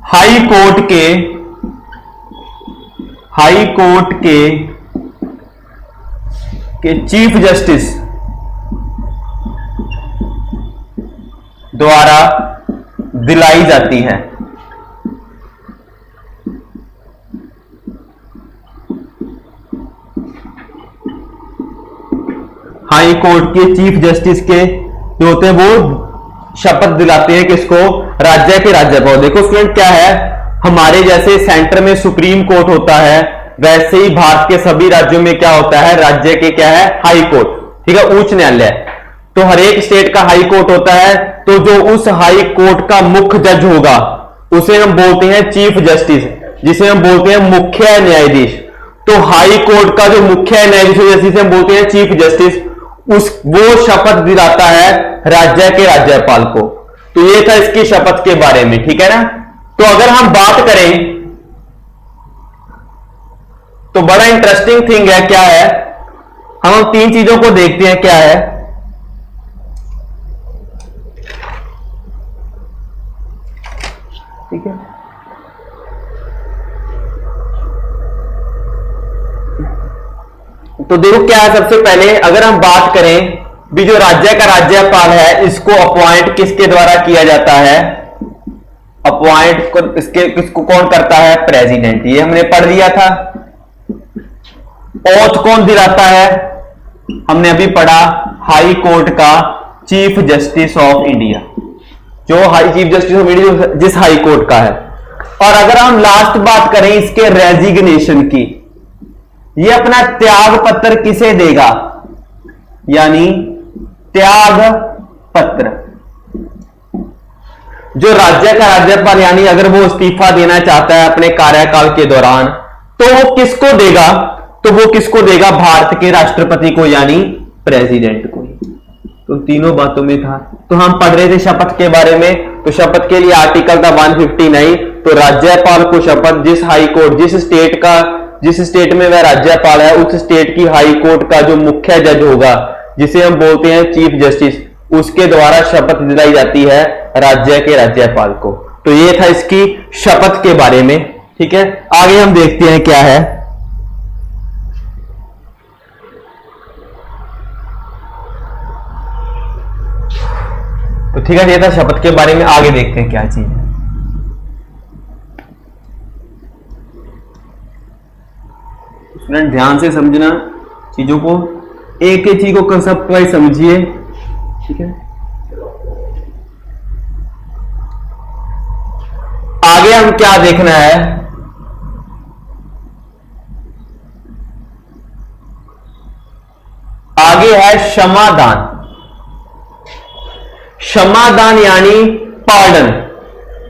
हाई कोर्ट के चीफ जस्टिस द्वारा दिलाई जाती है। हाई कोर्ट के चीफ जस्टिस के जो होते हैं वो शपथ दिलाते हैं किसको, राज्य के राज्यपाल। देखो स्टूडेंट क्या है, हमारे जैसे सेंटर में सुप्रीम कोर्ट होता है वैसे ही भारत के सभी राज्यों में क्या होता है राज्य के क्या है हाई कोर्ट, ठीक है, उच्च न्यायालय। तो हर एक स्टेट का हाई कोर्ट होता है, तो जो उस हाई कोर्ट का मुख्य जज होगा उसे हम बोलते हैं चीफ जस्टिस, जिसे हम बोलते हैं मुख्य न्यायाधीश। तो हाई कोर्ट का जो मुख्य न्यायाधीश है जिसे हम बोलते हैं चीफ जस्टिस, वो शपथ दिलाता है राज्य के राज्यपाल को। तो ये था इसकी शपथ के बारे में, ठीक है ना। तो अगर हम बात करें तो बड़ा इंटरेस्टिंग थिंग है, क्या है, हम तीन चीजों को देखते हैं, क्या है। ठीक है, तो देखो क्या है, सबसे पहले अगर हम बात करें भी जो राज्य का राज्यपाल है इसको अपॉइंट किसके द्वारा किया जाता है, अपॉइंट को किसको कौन करता है, प्रेसिडेंट। ये हमने पढ़ लिया था। ओथ कौन दिलाता है, हमने अभी पढ़ा, हाई कोर्ट का चीफ जस्टिस ऑफ इंडिया, जो high chief justice of India जिस हाई कोर्ट का है। और अगर हम लास्ट बात करें इसके रेजिग्नेशन की, ये अपना त्याग पत्र किसे देगा, यानी त्याग पत्र जो राज्य का राज्यपाल, यानी अगर वो इस्तीफा देना चाहता है अपने कार्यकाल के दौरान, तो वो किसको देगा, तो वो किसको देगा, भारत के राष्ट्रपति को, यानी प्रेसिडेंट को। तो तीनों बातों में था। तो हम पढ़ रहे थे शपथ के बारे में, तो शपथ के लिए आर्टिकल था 159। तो राज्यपाल को शपथ, जिस हाई कोर्ट, जिस स्टेट में वह राज्यपाल है उस स्टेट की हाई कोर्ट का जो मुख्य जज होगा जिसे हम बोलते हैं चीफ जस्टिस, उसके द्वारा शपथ दिलाई जाती है राज्य के राज्यपाल को। तो ये था इसकी शपथ के बारे में, ठीक है। आगे हम देखते हैं क्या है। तो ठीक है, ये था शपथ के बारे में। आगे देखते हैं क्या चीज है। स्टूडेंट ध्यान से समझना चीजों को, एक एक चीज को कंसेप्ट वाइज समझिए, ठीक है। आगे हम क्या देखना है, आगे है क्षमादान। क्षमादान यानी पार्डन,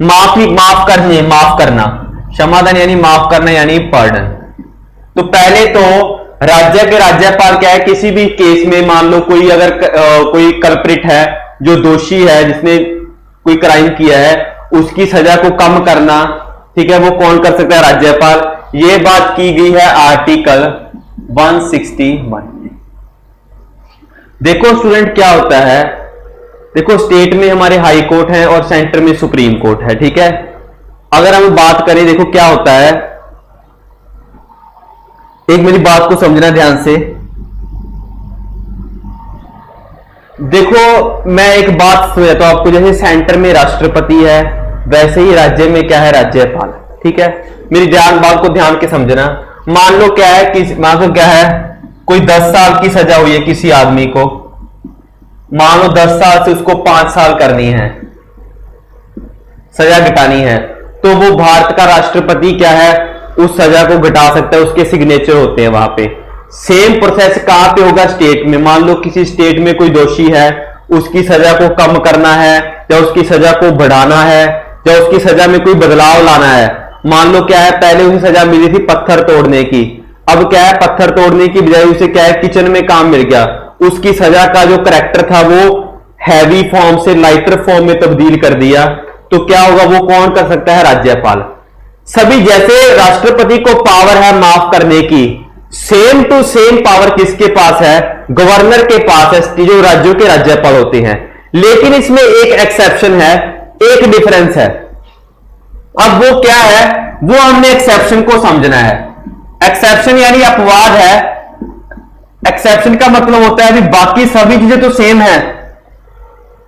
माफ करना। क्षमादान यानी माफ करना, यानी पार्डन। तो पहले तो राज्य के राज्यपाल क्या है, किसी भी केस में मान लो कोई अगर कोई कल्प्रिट है जो दोषी है, जिसने कोई क्राइम किया है, उसकी सजा को कम करना, ठीक है, वो कौन कर सकता है, राज्यपाल। ये बात की गई है आर्टिकल 161। देखो स्टूडेंट क्या होता है, देखो स्टेट में हमारे हाई कोर्ट है और सेंटर में सुप्रीम कोर्ट है, ठीक है। अगर हम बात करें, देखो क्या होता है, एक मेरी बात को समझना ध्यान से। देखो मैं एक बात समझाता हूं आपको, जैसे सेंटर में राष्ट्रपति है वैसे ही राज्य में क्या है, राज्यपाल, ठीक है। मेरी बात को ध्यान के समझना। मान लो क्या है, मान लो क्या है, कोई 10 साल की सजा हुई है किसी आदमी को, मान लो 10 साल से उसको 5 साल करनी है, सजा घटानी है, तो वो भारत का राष्ट्रपति क्या है, उस सजा को घटा सकता है, उसके सिग्नेचर होते हैं वहां पे। सेम प्रोसेस कहां पे होगा, स्टेट में। मान लो किसी स्टेट में कोई दोषी है, उसकी सजा को कम करना है या उसकी सजा को बढ़ाना है या उसकी सजा में कोई बदलाव लाना है। मान लो क्या है, पहले उसे सजा मिली थी पत्थर तोड़ने की, अब क्या है, पत्थर तोड़ने की बजाय उसे क्या है, किचन में काम मिल गया। उसकी सजा का जो करैक्टर था वो हैवी फॉर्म से लाइटर फॉर्म में तब्दील कर दिया। तो क्या होगा, वो कौन कर सकता है, राज्यपाल। सभी जैसे राष्ट्रपति को पावर है माफ करने की, सेम टू सेम पावर किसके पास है, गवर्नर के पास है, जो राज्यों के राज्यपाल होते हैं। लेकिन इसमें एक एक्सेप्शन है, एक डिफरेंस है। अब वो क्या है, वो हमने एक्सेप्शन को समझना है। एक्सेप्शन यानी अपवाद है। एक्सेप्शन का मतलब होता है कि बाकी सभी चीजें तो सेम है,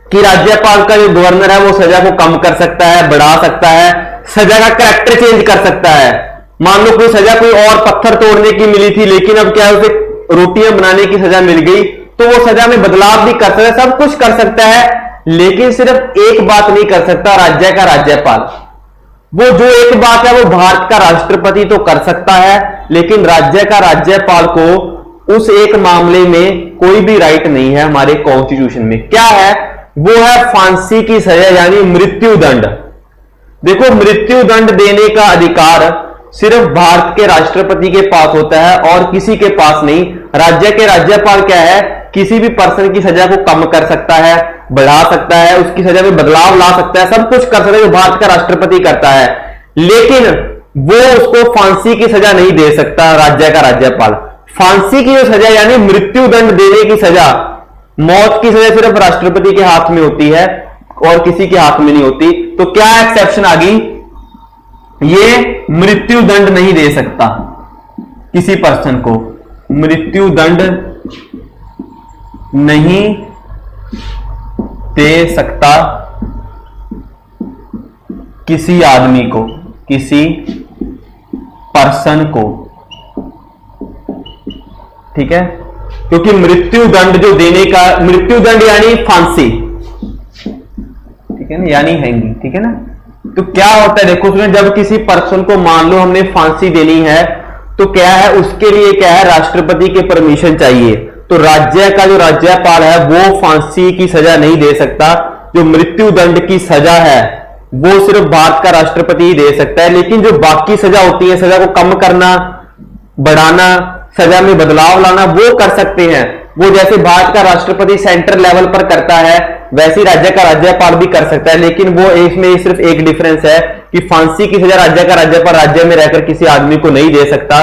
कि राज्यपाल का जो गवर्नर है वो सजा को कम कर सकता है, बढ़ा सकता है, सजा का कैरेक्टर चेंज कर सकता है। मान लो कोई सजा कोई और पत्थर तोड़ने की मिली थी, लेकिन अब क्या है, उसे रोटियां बनाने की सजा मिल गई, तो वो सजा में बदलाव भी कर सकता है, सब कुछ कर सकता है। लेकिन सिर्फ एक बात नहीं कर सकता राज्य का राज्यपाल। वो जो एक बात है वो भारत का राष्ट्रपति तो कर सकता है, लेकिन राज्य का राज्यपाल को उस एक मामले में कोई भी राइट नहीं है हमारे कॉन्स्टिट्यूशन में। क्या है वो? है फांसी की सजा यानी मृत्यु दंड। देखो, मृत्यु दंड देने का अधिकार सिर्फ भारत के राष्ट्रपति के पास होता है और किसी के पास नहीं। राज्य के राज्यपाल क्या है, किसी भी पर्सन की सजा को कम कर सकता है, बढ़ा सकता है, उसकी सजा में बदलाव ला सकता है, सब कुछ कर सकता है जो भारत का राष्ट्रपति करता है, लेकिन वो उसको फांसी की सजा नहीं दे सकता राज्य का राज्यपाल। फांसी की जो सजा यानी मृत्यु दंड देने की सजा, मौत की सजा सिर्फ राष्ट्रपति के हाथ में होती है और किसी के हाथ में नहीं होती। तो क्या एक्सेप्शन आ गई? ये मृत्यु दंड नहीं दे सकता किसी पर्सन को, मृत्यु दंड नहीं दे सकता किसी आदमी को, किसी पर्सन को, ठीक है। क्योंकि मृत्यु दंड जो देने का, मृत्यु दंड यानी फांसी, ठीक है ना, यानी हैंगिंग, ठीक है ना। तो क्या होता है देखो, उसमें जब किसी पर्सन को मान लो हमने फांसी देनी है तो क्या है, उसके लिए क्या है, राष्ट्रपति के परमिशन चाहिए। तो राज्य का जो राज्यपाल है वो फांसी की सजा नहीं दे सकता। जो मृत्यु दंड की सजा है वो सिर्फ भारत का राष्ट्रपति ही दे सकता है। लेकिन जो बाकी सजा होती है, सजा को कम करना, बढ़ाना, सजा में बदलाव लाना, वो कर सकते हैं। वो जैसे भारत का राष्ट्रपति सेंटर लेवल पर करता है वैसे ही राज्य का राज्यपाल भी कर सकता है। लेकिन वो इसमें सिर्फ एक डिफरेंस है कि फांसी की सजा राज्य का राज्यपाल राज्य में रहकर किसी आदमी को नहीं दे सकता।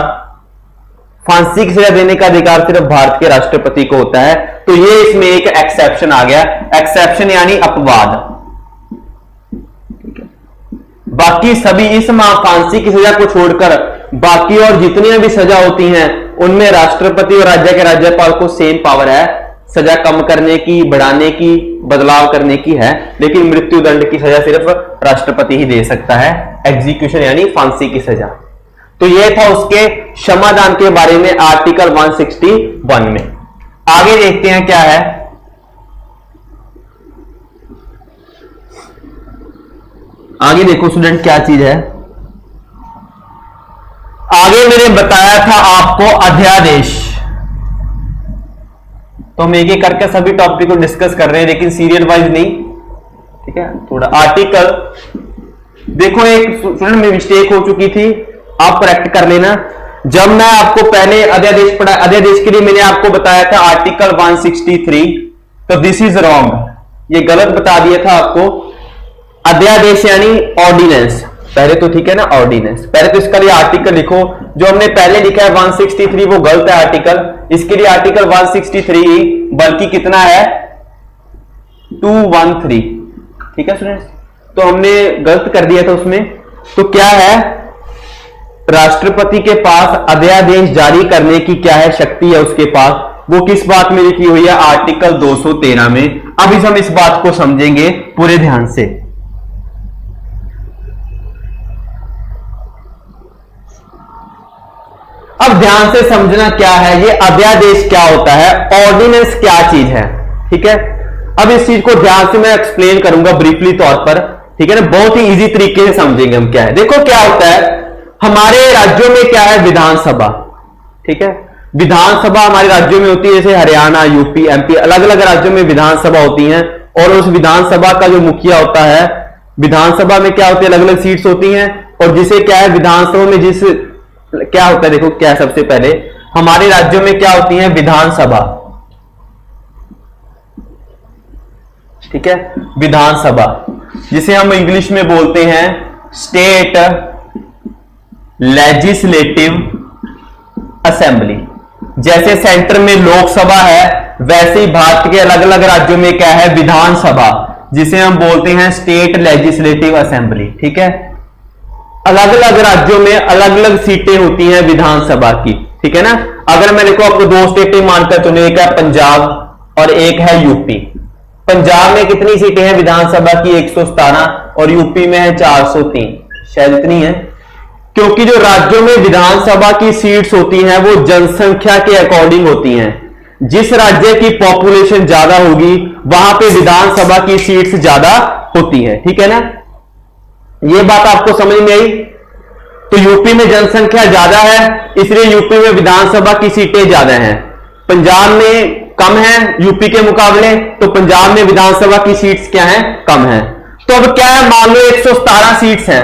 फांसी की सजा देने का अधिकार सिर्फ भारत के राष्ट्रपति को होता है। तो ये इसमें एक एक्सेप्शन आ गया। एक्सेप्शन यानी अपवाद। बाकी सभी इस फांसी की सजा को छोड़कर बाकी और जितनी भी सजा होती हैं उनमें राष्ट्रपति और राज्य के राज्यपाल को सेम पावर है, सजा कम करने की, बढ़ाने की, बदलाव करने की है। लेकिन मृत्यु दंड की सजा सिर्फ राष्ट्रपति ही दे सकता है, एग्जीक्यूशन यानी फांसी की सजा। तो यह था उसके क्षमादान के बारे में आर्टिकल 161 में। आगे देखते हैं क्या है। आगे देखो स्टूडेंट क्या चीज है। आगे मैंने बताया था आपको अध्यादेश। तो हम एक एक करके सभी टॉपिक को डिस्कस कर रहे हैं लेकिन सीरियल वाइज नहीं, ठीक है। थोड़ा आर्टिकल देखो, एक स्टूडेंट में मिस्टेक हो चुकी थी, आप करेक्ट कर लेना। जब मैं आपको पहले अध्यादेश पढ़ा, अध्यादेश के लिए मैंने आपको बताया था आर्टिकल 163, तो दिस इज रॉन्ग, ये गलत बता दिया था आपको। अध्यादेश यानी ऑर्डिनेंस, पहले तो ठीक है ना, ऑर्डिनेंस। पहले तो इसका लिए आर्टिकल लिखो, जो हमने पहले लिखा है 163 वो गलत है आर्टिकल। इसके लिए आर्टिकल 163 बल्कि कितना है 213, ठीक है स्टूडेंट्स। तो हमने गलत कर दिया था उसमें। तो क्या है, राष्ट्रपति के पास अध्यादेश जारी करने की क्या है, शक्ति है उसके पास। वो किस बात में लिखी हुई है, आर्टिकल 213 में। अब हम इस बात को समझेंगे पूरे ध्यान से। अब ध्यान से समझना क्या है, ये अध्यादेश क्या होता है, ऑर्डिनेंस क्या चीज है, ठीक है। अब इस चीज को ध्यान से मैं एक्सप्लेन करूंगा ब्रीफली तौर पर, ठीक है ना, बहुत ही इजी तरीके से समझेंगे हम क्या है। देखो क्या होता है, हमारे राज्यों में क्या है, विधानसभा, ठीक है। विधानसभा हमारे राज्यों में होती है, जैसे हरियाणा, यूपी, एमपी, अलग अलग राज्यों में विधानसभा होती है। और उस विधानसभा का जो मुखिया होता है, विधानसभा में क्या होती है, अलग अलग सीट्स होती हैं। और जिसे क्या है, विधानसभा में जिस क्या होता है, देखो क्या, सबसे पहले हमारे राज्यों में क्या होती है, विधानसभा, ठीक है। विधानसभा जिसे हम इंग्लिश में बोलते हैं स्टेट लेजिस्लेटिव असेंबली। जैसे सेंटर में लोकसभा है वैसे ही भारत के अलग अलग राज्यों में क्या है, विधानसभा, जिसे हम बोलते हैं स्टेट लेजिस्लेटिव असेंबली, ठीक है। अलग अलग राज्यों में अलग अलग सीटें होती हैं विधानसभा की, ठीक है ना। अगर मैं देखो आपको दो स्टेटें मानकर चुने, एक है पंजाब और एक है यूपी। पंजाब में कितनी सीटें हैं विधानसभा की, 117, और यूपी में है 403, शायद इतनी है। क्योंकि जो राज्यों में विधानसभा की सीट्स होती हैं वो जनसंख्या के अकॉर्डिंग होती हैं। जिस राज्य की पॉपुलेशन ज्यादा होगी वहां पे विधानसभा की सीट्स ज्यादा होती हैं, ठीक है ना। ये बात आपको समझ में आई। तो यूपी में जनसंख्या ज्यादा है इसलिए यूपी में विधानसभा की सीटें ज्यादा हैं। पंजाब में कम है यूपी के मुकाबले, तो पंजाब में विधानसभा की सीट्स क्या है, कम है। तो अब क्या है, मान लो 117 सीट्स हैं,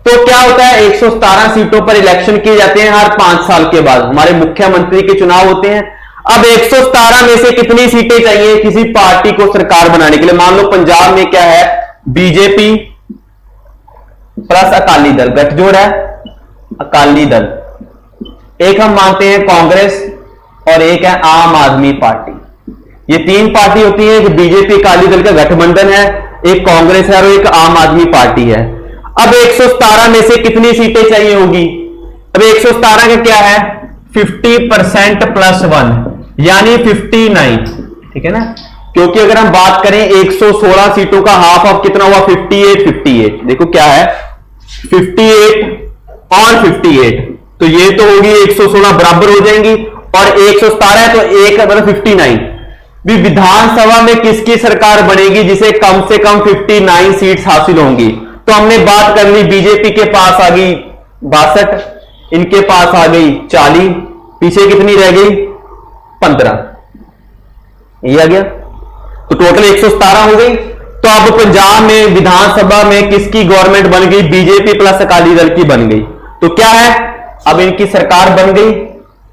तो क्या होता है 117 सीटों पर इलेक्शन किए जाते हैं हर 5 साल के बाद, हमारे मुख्यमंत्री के चुनाव होते हैं। अब 117 में से कितनी सीटें चाहिए किसी पार्टी को सरकार बनाने के लिए? मान लो पंजाब में क्या है, बीजेपी प्लस अकाली दल, गठजोड़ है अकाली दल, एक हम मानते हैं कांग्रेस और एक है आम आदमी पार्टी। ये 3 पार्टी होती है, एक बीजेपी अकाली दल का गठबंधन है, एक कांग्रेस है और एक आम आदमी पार्टी है। अब 117 में से कितनी सीटें चाहिए होगी? अब 117 का क्या है, 50% प्लस 1 यानी 59, ठीक है ना। क्योंकि अगर हम बात करें 116 सीटों का हाफ ऑफ कितना हुआ, 58। देखो क्या है 58 और 58, तो ये तो होगी 116 बराबर हो जाएंगी, और 117 है तो एक मतलब 59। भी विधानसभा में किसकी सरकार बनेगी जिसे कम से कम 59 सीट्स हासिल होंगी? तो हमने बात कर ली, बीजेपी के पास आ गई 62, इनके पास आ गई 40, पीछे कितनी रह गई 15, ये आ गया, तो टोटल 117 हो गई। तो अब पंजाब में विधानसभा में किसकी गवर्नमेंट बन गई, बीजेपी प्लस अकाली दल की बन गई। तो क्या है, अब इनकी सरकार बन गई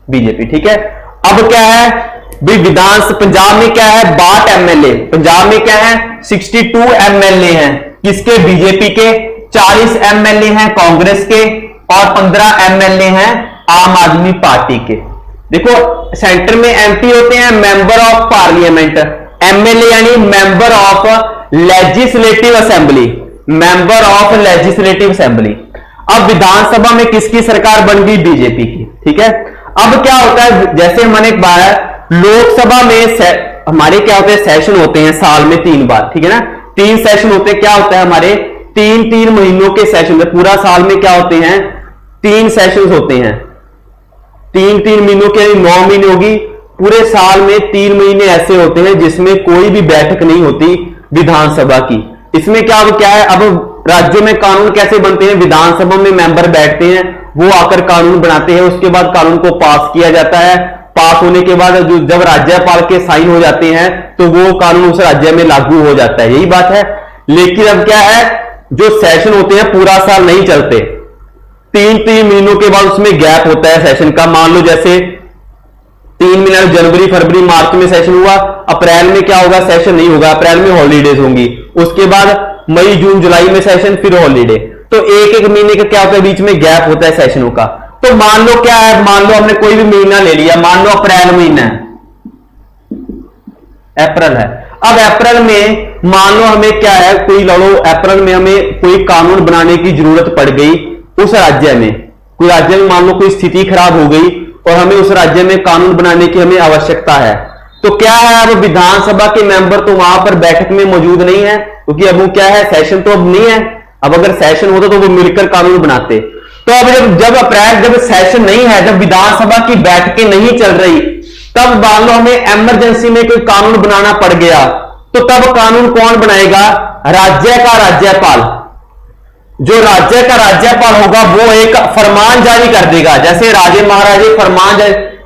बीजेपी, ठीक है। अब क्या है भी पंजाब में क्या है 62 एमएलए, पंजाब में क्या है 62 एमएलए हैं, किसके, बीजेपी के, 40 एमएलए हैं कांग्रेस के और 15 एमएलए हैं आम आदमी पार्टी के। देखो सेंटर में एमपी होते हैं मेंबर ऑफ पार्लियामेंट, एमएलए यानी member of legislative assembly, member of legislative assembly. अब विधानसभा में किसकी सरकार बन गई, बीजेपी की, ठीक है। अब क्या होता है, जैसे मैंने बात लोकसभा में हमारे क्या होते हैं, सेशन होते हैं साल में 3 बार, ठीक है ना, 3 सेशन होते हैं। क्या होता है हमारे 3-3 महीनों के सेशन, पूरा साल में क्या होते हैं 3 सेशन होते हैं, 3-3 महीनों के 9 महीने होगी, पूरे साल में 3 महीने ऐसे होते हैं जिसमें कोई भी बैठक नहीं होती विधानसभा की। इसमें क्या है, अब राज्यों में कानून कैसे बनते हैं, विधानसभा में मेंबर बैठते हैं, वो आकर कानून बनाते हैं, उसके बाद कानून को पास किया जाता है, पास होने के बाद जब राज्यपाल के साइन हो जाते हैं तो वो कानून उस राज्य में लागू हो जाता है, यही बात है। लेकिन अब क्या है, जो सेशन होते हैं पूरा साल नहीं चलते, 3-3 महीनों के बाद उसमें गैप होता है सेशन का। मान लो जैसे 3 महीने जनवरी फरवरी मार्च में सेशन हुआ, अप्रैल में क्या होगा, सेशन नहीं होगा, अप्रैल में हॉलीडेज होंगी, उसके बाद मई जून जुलाई में सेशन, फिर हॉलीडे, तो एक महीने का क्या होता है, बीच में गैप होता है सेशनों का। तो मान लो क्या है, मान लो हमने कोई भी महीना ले लिया, मान लो अप्रैल महीना है, अप्रैल है। अब अप्रैल में मान लो हमें क्या है, कोई लड़ो अप्रैल में हमें कोई कानून बनाने की जरूरत पड़ गई उस राज्य में, कोई राज्य में मान लो कोई स्थिति खराब हो गई और हमें उस राज्य में कानून बनाने की हमें आवश्यकता है, तो क्या है, अब विधानसभा के मेंबर तो वहां पर बैठक में मौजूद नहीं है, क्योंकि अब वो क्या है, सेशन तो अब नहीं है। अब अगर सेशन होता तो वो मिलकर कानून बनाते। तो अब जब अप्रैल जब सेशन नहीं है, जब विधानसभा की बैठकें नहीं चल रही, तब मान लो हमें इमरजेंसी में कोई कानून बनाना पड़ गया, तो तब कानून कौन बनाएगा, राज्य का राज्यपाल। जो राज्य का राज्यपाल होगा वो एक फरमान जारी कर देगा, जैसे राजे महाराजे फरमान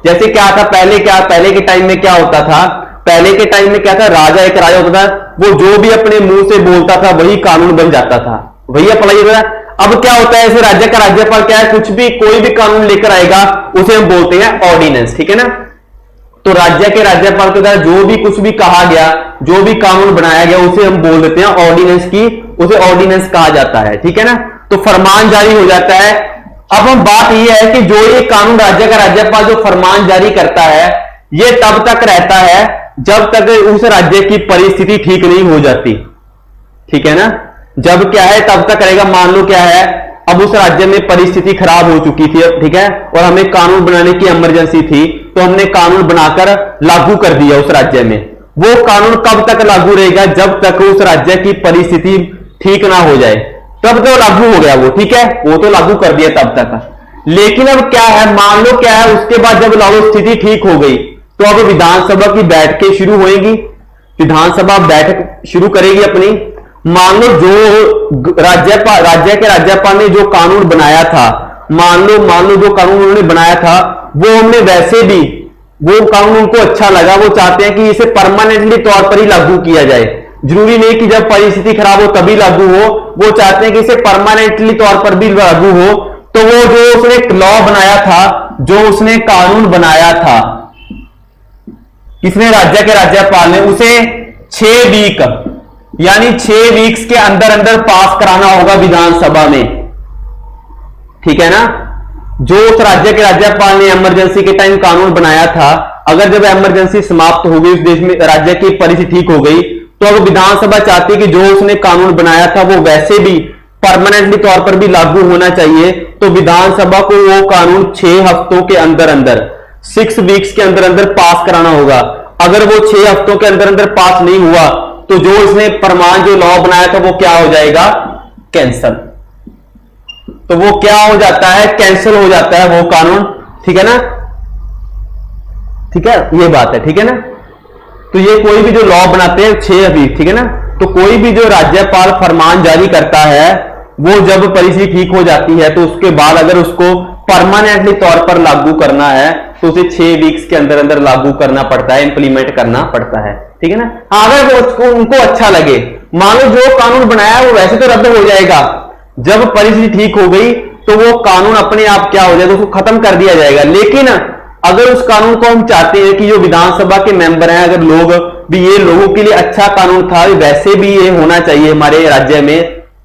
जैसे क्या था पहले के टाइम में क्या होता था, पहले के टाइम में क्या था, एक राजा होता था, वो जो भी अपने मुंह से बोलता था वही कानून बन जाता था, वही अप्लाई होता था। अब क्या होता है, ऐसे राज्य का राज्यपाल क्या है, कुछ भी कोई भी कानून लेकर आएगा उसे हम बोलते हैं ऑर्डिनेंस, ठीक है ना। तो राज्य के राज्यपाल के द्वारा जो भी कुछ भी कहा गया, जो भी कानून बनाया गया, उसे हम बोल देते हैं ऑर्डिनेंस की, उसे ऑर्डिनेंस कहा जाता है, ठीक है ना। तो फरमान जारी हो जाता है। अब हम बात यह है कि जो ये कानून राज्य का राज्यपाल जो फरमान जारी करता है, ये तब तक रहता है जब तक उस राज्य की परिस्थिति ठीक नहीं हो जाती, ठीक है ना। जब क्या है तब तक रहेगा, मान लो क्या है, अब उस राज्य में परिस्थिति खराब हो चुकी थी, ठीक है, और हमें कानून बनाने की इमरजेंसी थी, तो हमने कानून बनाकर लागू कर दिया उस राज्य में। वो कानून कब तक लागू रहेगा, जब तक उस राज्य की परिस्थिति ठीक ना हो जाए, तब तो लागू हो गया वो, ठीक है, वो तो लागू कर दिया तब तक। लेकिन अब क्या है, मान लो क्या है, उसके बाद जब लागू स्थिति ठीक हो गई, तो अब विधानसभा की बैठकें शुरू होंगी, विधानसभा बैठक शुरू करेगी अपनी। मान लो जो राज्य के राज्यपाल ने जो कानून बनाया था, मान लो जो कानून उन्होंने बनाया था वो हमने वैसे भी वो कानून उनको अच्छा लगा, वो चाहते हैं कि इसे परमानेंटली तौर पर ही लागू किया जाए। जरूरी नहीं कि जब परिस्थिति खराब हो तभी लागू हो, वो चाहते हैं कि इसे परमानेंटली तौर पर भी लागू हो। तो वो जो उसने लॉ बनाया था, जो उसने कानून बनाया था, किसने? राज्य के राज्यपाल ने, उसे 6 वीक यानी 6 वीक्स के अंदर अंदर पास कराना होगा विधानसभा में, ठीक है ना। जो उस राज्य के राज्यपाल ने इमरजेंसी के टाइम कानून बनाया था, अगर जब इमरजेंसी समाप्त हो गई, उस देश में राज्य की परिस्थिति ठीक हो गई, तो अब विधानसभा चाहती कि जो उसने कानून बनाया था वो वैसे भी परमानेंटली तौर पर भी लागू होना चाहिए। तो विधानसभा को वो कानून 6 हफ्तों के अंदर अंदर, 6 वीक्स के अंदर अंदर पास कराना होगा। अगर वो 6 हफ्तों के अंदर अंदर पास नहीं हुआ तो जो इसने प्रमाण, जो लॉ बनाया था, वो क्या हो जाएगा? कैंसल। तो वो क्या हो जाता है? कैंसिल हो जाता है वो कानून, ठीक है ना। ठीक है, ये बात है, ठीक है ना। तो ये कोई भी जो लॉ बनाते हैं 6 वीक, ठीक है ना। तो कोई भी जो राज्यपाल फरमान जारी करता है, वो जब परिस्थिति ठीक हो जाती है तो उसके बाद अगर उसको परमानेंटली तौर पर लागू करना है तो उसे 6 वीक्स के अंदर अंदर लागू करना पड़ता है, इंप्लीमेंट करना पड़ता है, ठीक है ना। अगर वो उसको उनको अच्छा लगे, मान लो जो कानून बनाया है वो वैसे तो रद्द हो जाएगा, जब परिस्थिति ठीक हो गई तो वो कानून अपने आप क्या हो जाएगा, उसको खत्म कर दिया जाएगा। लेकिन अगर उस कानून को हम चाहते हैं कि जो विधानसभा के मेंबर हैं, अगर लोग भी, ये लोगों के लिए अच्छा कानून था, वैसे भी ये होना चाहिए हमारे राज्य में,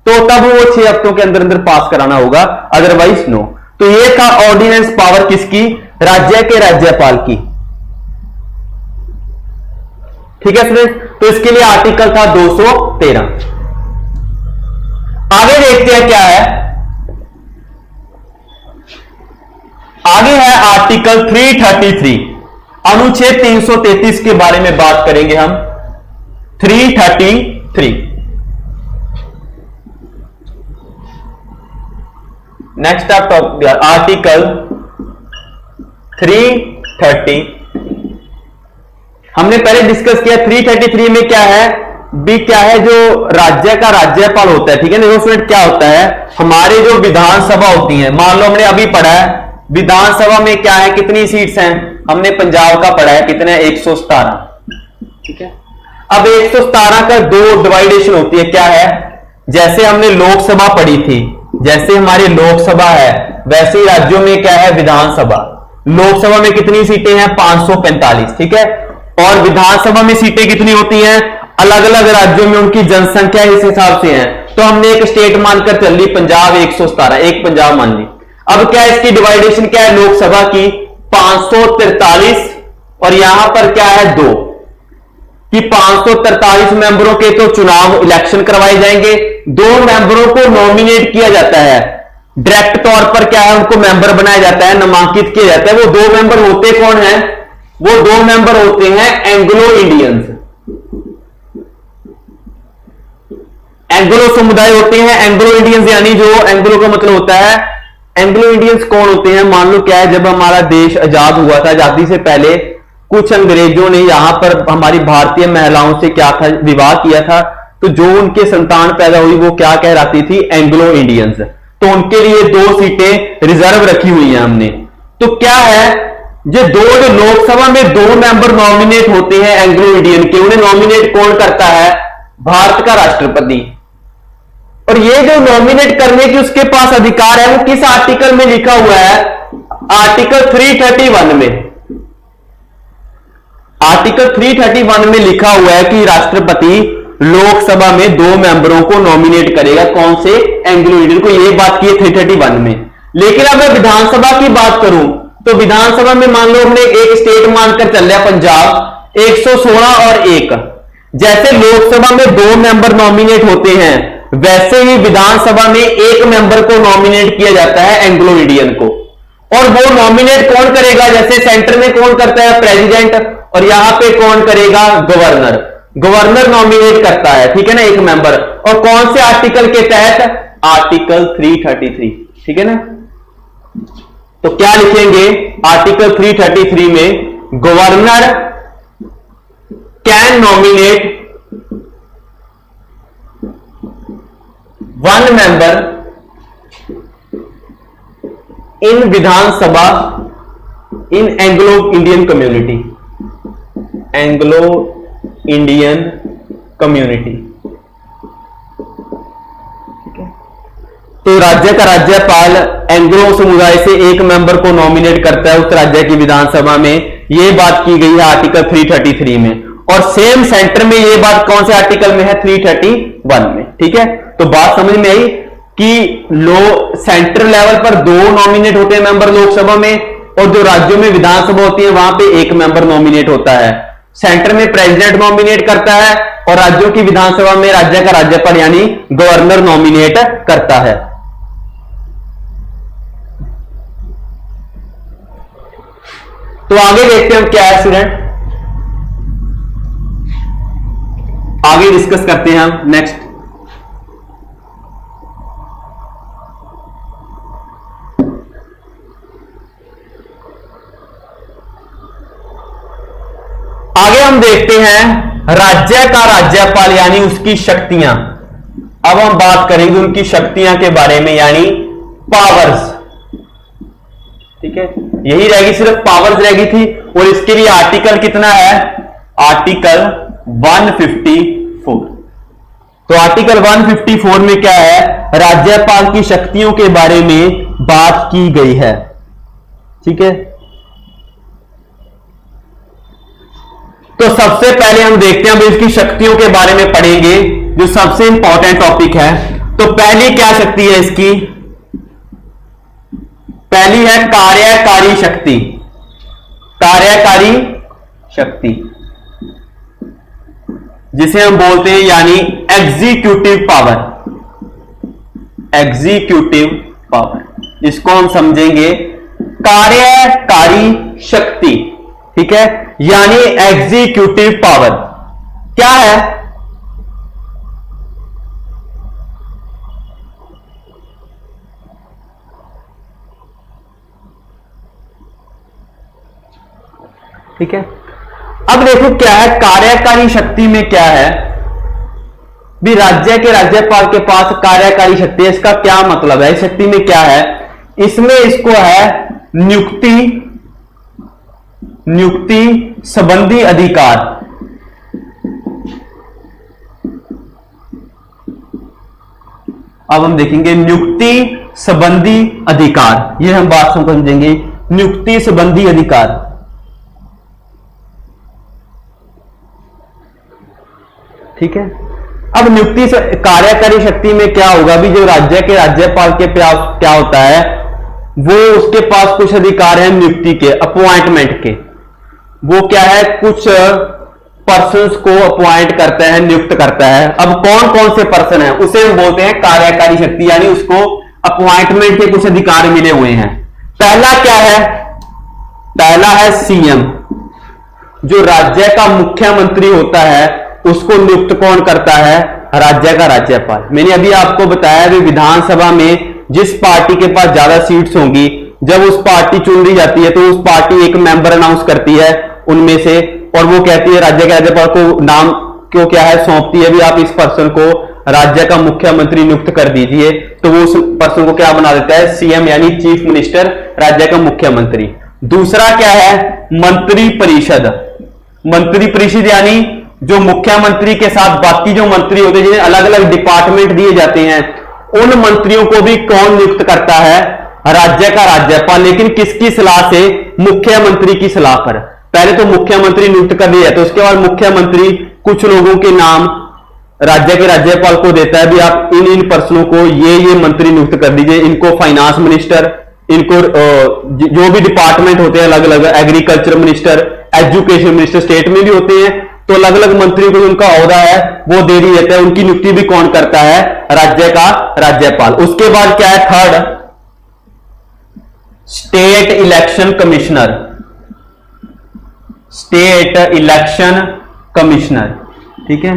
तो तब वो 6 हफ्तों के अंदर अंदर पास कराना होगा, अदरवाइज नो। तो ये था ऑर्डिनेंस पावर किसकी? राज्य के राज्यपाल की, ठीक है फ्रेंड्स। तो इसके लिए आर्टिकल था 213। आगे देखते हैं क्या है। आगे है आर्टिकल 333, अनुच्छेद 333 के बारे में बात करेंगे हम। 333 नेक्स्ट आप आर्टिकल 330 हमने पहले डिस्कस किया। 333 में क्या है भी, क्या है, जो राज्य का राज्यपाल होता है, ठीक है ना। उसमें क्या होता है, हमारे जो विधानसभा होती है, मान लो हमने अभी पढ़ा है विधानसभा में क्या है, कितनी सीट्स हैं, हमने पंजाब का पढ़ा है, कितने? 117, ठीक है। अब 117 का 2 डिवाइडेशन होती है, क्या है, जैसे हमने लोकसभा पढ़ी थी, जैसे हमारी लोकसभा है वैसे ही राज्यों में क्या है, विधानसभा। लोकसभा में कितनी सीटें हैं? 545, ठीक है। और विधानसभा में सीटें कितनी होती हैं? अलग अलग राज्यों में उनकी जनसंख्या इस हिसाब से है। तो हमने एक स्टेट मानकर चल ली, पंजाब 117, एक पंजाब मान ली। अब क्या इसकी डिवाइडेशन क्या है लोकसभा की? 543, और यहां पर क्या है 2, कि 543 मेंबरों के तो चुनाव इलेक्शन करवाए जाएंगे, 2 मेंबरों को नॉमिनेट किया जाता है, डायरेक्ट तौर पर क्या है, उनको मेंबर बनाया जाता है, नामांकित किया जाता है। वो 2 मेंबर होते कौन है? वो 2 मेंबर होते हैं एंग्लो इंडियंस, एंग्लो समुदाय होते हैं एंग्लो इंडियंस, यानी जो एंग्लो का मतलब होता है, एंग्लो इंडियंस कौन होते हैं? मान लो क्या है, जब हमारा देश आजाद हुआ था, आजादी से पहले कुछ अंग्रेजों ने यहां पर हमारी भारतीय महिलाओं से क्या था, विवाह किया था। तो जो उनके संतान पैदा हुई वो क्या कहलाती थी? Anglo Indians. तो उनके लिए 2 सीटें रिजर्व रखी हुई हैं हमने। तो क्या है, जो लोकसभा में 2 मेंबर नॉमिनेट होते हैं एंग्लो इंडियन के, उन्हें नॉमिनेट कौन करता है? भारत का राष्ट्रपति। और ये जो नॉमिनेट करने की उसके पास अधिकार है वो किस आर्टिकल में लिखा हुआ है? आर्टिकल 331 में। आर्टिकल 331 में लिखा हुआ है कि राष्ट्रपति लोकसभा में 2 मेंबरों को नॉमिनेट करेगा, कौन से? एंग्लो इंडियन को। ये बात की है 331 में। लेकिन अब मैं विधानसभा की बात करूं तो विधानसभा में मान लो हमने एक स्टेट मानकर चल रहा पंजाब, 116 और 1। जैसे लोकसभा में 2 मेंबर नॉमिनेट होते हैं, वैसे ही विधानसभा में 1 मेंबर को नॉमिनेट किया जाता है एंग्लो इंडियन को। और वो नॉमिनेट कौन करेगा? जैसे सेंटर में कौन करता है? प्रेसिडेंट। और यहां पे कौन करेगा? गवर्नर। गवर्नर नॉमिनेट करता है, ठीक है ना, 1 मेंबर। और कौन से आर्टिकल के तहत? आर्टिकल 333, ठीक है ना। तो क्या लिखेंगे आर्टिकल 333 में? Governor can nominate 1 member in Vidhan Sabha in Anglo Indian community, Anglo Indian community. तो राज्य का राज्यपाल एंग्लो समुदाय से एक मेंबर को नॉमिनेट करता है उस राज्य की विधानसभा में। यह बात की गई है आर्टिकल 333 में, और सेम सेंटर में यह बात कौन से आर्टिकल में है? 331 में। ठीक है, तो बात समझ में आई कि सेंट्रल लेवल पर 2 नॉमिनेट होते हैं मेंबर लोकसभा में, और जो राज्यों में विधानसभा होती है वहां पे 1 मेंबर नॉमिनेट होता है। सेंटर में प्रेसिडेंट नॉमिनेट करता है, और राज्यों की विधानसभा में राज्य का राज्यपाल यानी गवर्नर नॉमिनेट करता है। तो आगे देखते हैं हम क्या है स्टूडेंट, आगे डिस्कस करते हैं हम नेक्स्ट। आगे हम देखते हैं राज्य का राज्यपाल यानी उसकी शक्तियां। अब हम बात करेंगे उनकी शक्तियां के बारे में, यानी पावर्स। ठीक है, यही रहेगी, सिर्फ पावर्स रहेगी थी। और इसके लिए आर्टिकल कितना है? आर्टिकल 154। तो आर्टिकल 154 में क्या है? राज्यपाल की शक्तियों के बारे में बात की गई है। ठीक है, तो सबसे पहले हम देखते हैं, अब इसकी शक्तियों के बारे में पढ़ेंगे जो सबसे इंपॉर्टेंट टॉपिक है। तो पहली क्या शक्ति है इसकी? पहली है कार्यकारी शक्ति। कार्यकारी शक्ति जिसे हम बोलते हैं यानी एग्जीक्यूटिव पावर। एग्जीक्यूटिव पावर, इसको हम समझेंगे कार्यकारी शक्ति। ठीक है, यानी एग्जीक्यूटिव पावर क्या है? ठीक है, अब देखो क्या है कार्यकारी शक्ति में क्या है भी। राज्य के राज्यपाल के पास कार्यकारी शक्ति है, इसका क्या मतलब है? इस शक्ति में क्या है? इसमें इसको है नियुक्ति संबंधी अधिकार। अब हम देखेंगे नियुक्ति संबंधी अधिकार, यह हम बात समझेंगे, नियुक्ति संबंधी अधिकार। ठीक है, अब नियुक्ति कार्यकारी शक्ति में क्या होगा भी, जो राज्य के राज्यपाल के पास क्या होता है, वो उसके पास कुछ अधिकार है नियुक्ति के, अपॉइंटमेंट के। वो क्या है, कुछ पर्सन्स को अपॉइंट करता है, नियुक्त करता है। अब कौन कौन से पर्सन है उसे हम बोलते हैं कार्यकारी शक्ति, यानी उसको अपॉइंटमेंट के कुछ अधिकार मिले हुए हैं। पहला क्या है? पहला है सीएम। जो राज्य का मुख्यमंत्री होता है उसको नियुक्त कौन करता है? राज्य का राज्यपाल। मैंने अभी आपको बताया कि विधानसभा में जिस पार्टी के पास ज्यादा सीट्स होंगी, जब उस पार्टी चुन ली जाती है तो उस पार्टी एक मेंबर अनाउंस करती है उनमें से, और वो कहती है राज्य के राज्यपाल को नाम क्यों क्या है सौंपती है भी, आप इस पर्सन को राज्य का मुख्यमंत्री नियुक्त कर दीजिए। तो वो उस पर्सन को क्या बना देता है? सीएम यानी चीफ मिनिस्टर, राज्य का मुख्यमंत्री। दूसरा क्या है? मंत्री परिषद। मंत्री परिषद यानी जो मुख्यमंत्री के साथ बाकी जो मंत्री होते हैं, जिन्हें अलग अलग डिपार्टमेंट दिए जाते हैं, उन मंत्रियों को भी कौन नियुक्त करता है? राज्य का राज्यपाल। लेकिन किसकी सलाह से? मुख्यमंत्री की सलाह पर। पहले तो मुख्यमंत्री नियुक्त कर दिया जाता है, उसके बाद मुख्यमंत्री कुछ लोगों के नाम राज्य के राज्यपाल को देता है भी आप इन इन पर्सनों को ये मंत्री नियुक्त कर दीजिए। इनको फाइनेंस मिनिस्टर, इनको जो भी डिपार्टमेंट होते हैं अलग अलग, agriculture minister, education minister, state में भी होते हैं, तो अलग अलग मंत्रियों को उनका ओहदा है वो दे दिया जाता है। उनकी नियुक्ति भी कौन करता है? राज्य का राज्यपाल। उसके बाद क्या है? Third, state election commissioner. State election commissioner. ठीक है,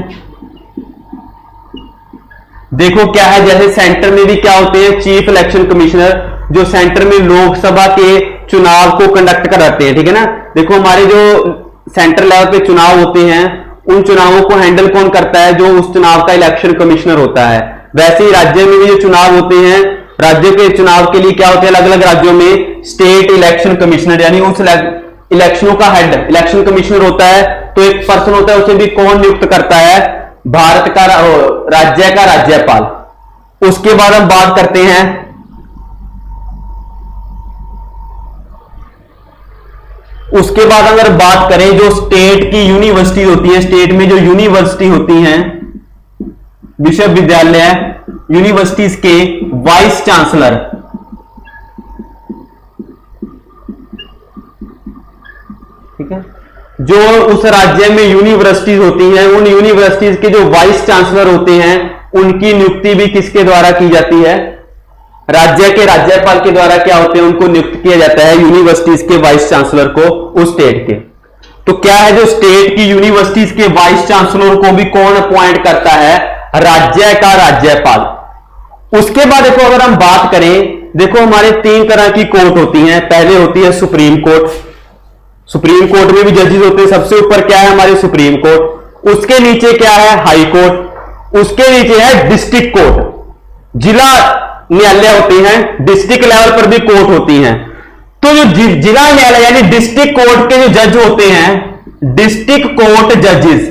देखो क्या है, जैसे सेंटर में भी क्या होते हैं? चीफ इलेक्शन कमिश्नर, जो सेंटर में लोकसभा के चुनाव को कंडक्ट कराते हैं। ठीक है ना, देखो हमारे जो सेंट्रल लेवल पे चुनाव होते हैं, उन चुनावों को हैंडल कौन करता है? जो उस चुनाव का इलेक्शन कमिश्नर होता है। वैसे ही राज्य में भी जो चुनाव होते हैं, राज्य के चुनाव के लिए क्या होते हैं, अलग अलग राज्यों में स्टेट इलेक्शन कमिश्नर, यानी उस इलेक्शनों का हेड इलेक्शन कमिश्नर होता है। तो एक पर्सन होता है, उसे भी कौन नियुक्त करता है, भारत का राज्य का राज्यपाल। उसके बाद हम बात करते हैं उसके बाद अगर बात करें जो स्टेट की यूनिवर्सिटी होती है, स्टेट में जो यूनिवर्सिटी होती हैं, विश्वविद्यालय यूनिवर्सिटीज के वाइस चांसलर, ठीक है, जो उस राज्य में यूनिवर्सिटीज होती हैं, उन यूनिवर्सिटीज के जो वाइस चांसलर होते हैं, उनकी नियुक्ति भी किसके द्वारा की जाती है, राज्य के राज्यपाल के द्वारा क्या होते हैं, उनको नियुक्त किया जाता है, यूनिवर्सिटीज के वाइस चांसलर को उस स्टेट के। तो क्या है, जो स्टेट की यूनिवर्सिटीज के वाइस चांसलर को भी कौन अपॉइंट करता है, राज्य का राज्यपाल। उसके बाद देखो अगर हम बात करें, देखो हमारे तीन तरह की कोर्ट होती हैं। पहले होती है सुप्रीम कोर्ट, सुप्रीम कोर्ट में भी जजेस होते हैं। सबसे ऊपर क्या है, हमारी सुप्रीम कोर्ट, उसके नीचे क्या है, हाई कोर्ट, उसके नीचे है डिस्ट्रिक्ट कोर्ट, जिला न्यायालय होते हैं, डिस्ट्रिक्ट लेवल पर भी कोर्ट होती हैं। तो जो जिला न्यायालय यानी डिस्ट्रिक्ट कोर्ट के जो जज होते हैं, डिस्ट्रिक्ट कोर्ट जजेस,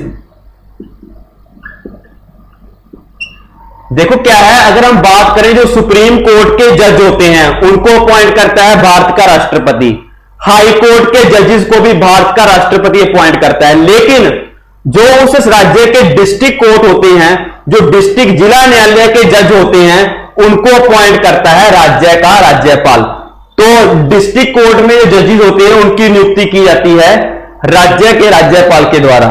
देखो क्या है, अगर हम बात करें जो सुप्रीम कोर्ट के जज होते हैं उनको अपॉइंट करता है भारत का राष्ट्रपति, हाई कोर्ट के जजेस को भी भारत का राष्ट्रपति अपॉइंट करता है। लेकिन जो उस राज्य के डिस्ट्रिक्ट कोर्ट होते हैं, जो डिस्ट्रिक्ट जिला न्यायालय के जज होते हैं, उनको अपॉइंट करता है राज्य का राज्यपाल। तो डिस्ट्रिक्ट कोर्ट में जो जजेस होते हैं उनकी नियुक्ति की जाती है राज्य के राज्यपाल के द्वारा।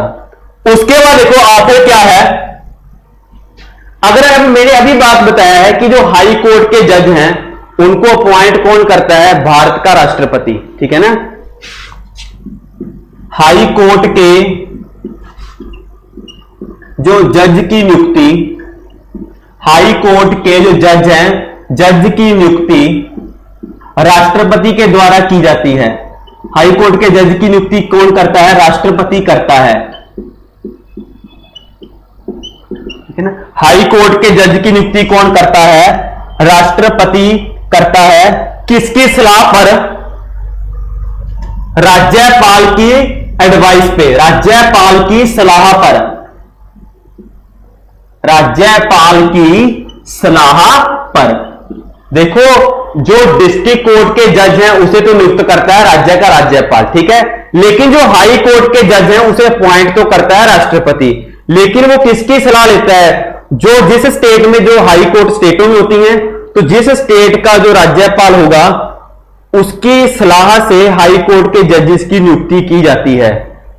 उसके बाद देखो आगे क्या है, अगर मैंने अभी बात बताया है कि जो हाई कोर्ट के जज हैं उनको अपॉइंट कौन करता है, भारत का राष्ट्रपति, ठीक है ना। हाई कोर्ट के जो जज की नियुक्ति, हाई कोर्ट के जो जज हैं, जज की नियुक्ति राष्ट्रपति के द्वारा की जाती है। हाई कोर्ट के जज की नियुक्ति कौन करता है, राष्ट्रपति करता है, ठीक है ना। हाई कोर्ट के जज की नियुक्ति कौन करता है, राष्ट्रपति करता है। किसकी सलाह पर, राज्यपाल की एडवाइस पे, राज्यपाल की सलाह पर, राज्यपाल की सलाह पर। देखो जो डिस्ट्रिक्ट कोर्ट के जज हैं उसे तो नियुक्त करता है राज्य का राज्यपाल, ठीक है, लेकिन जो हाई कोर्ट के जज हैं उसे अपॉइंट तो करता है राष्ट्रपति। लेकिन वो किसकी सलाह लेता है, जो जिस स्टेट में, जो हाई कोर्ट स्टेटों में होती हैं, तो जिस स्टेट का जो राज्यपाल होगा उसकी सलाह से हाई कोर्ट के जजेस की नियुक्ति की जाती है,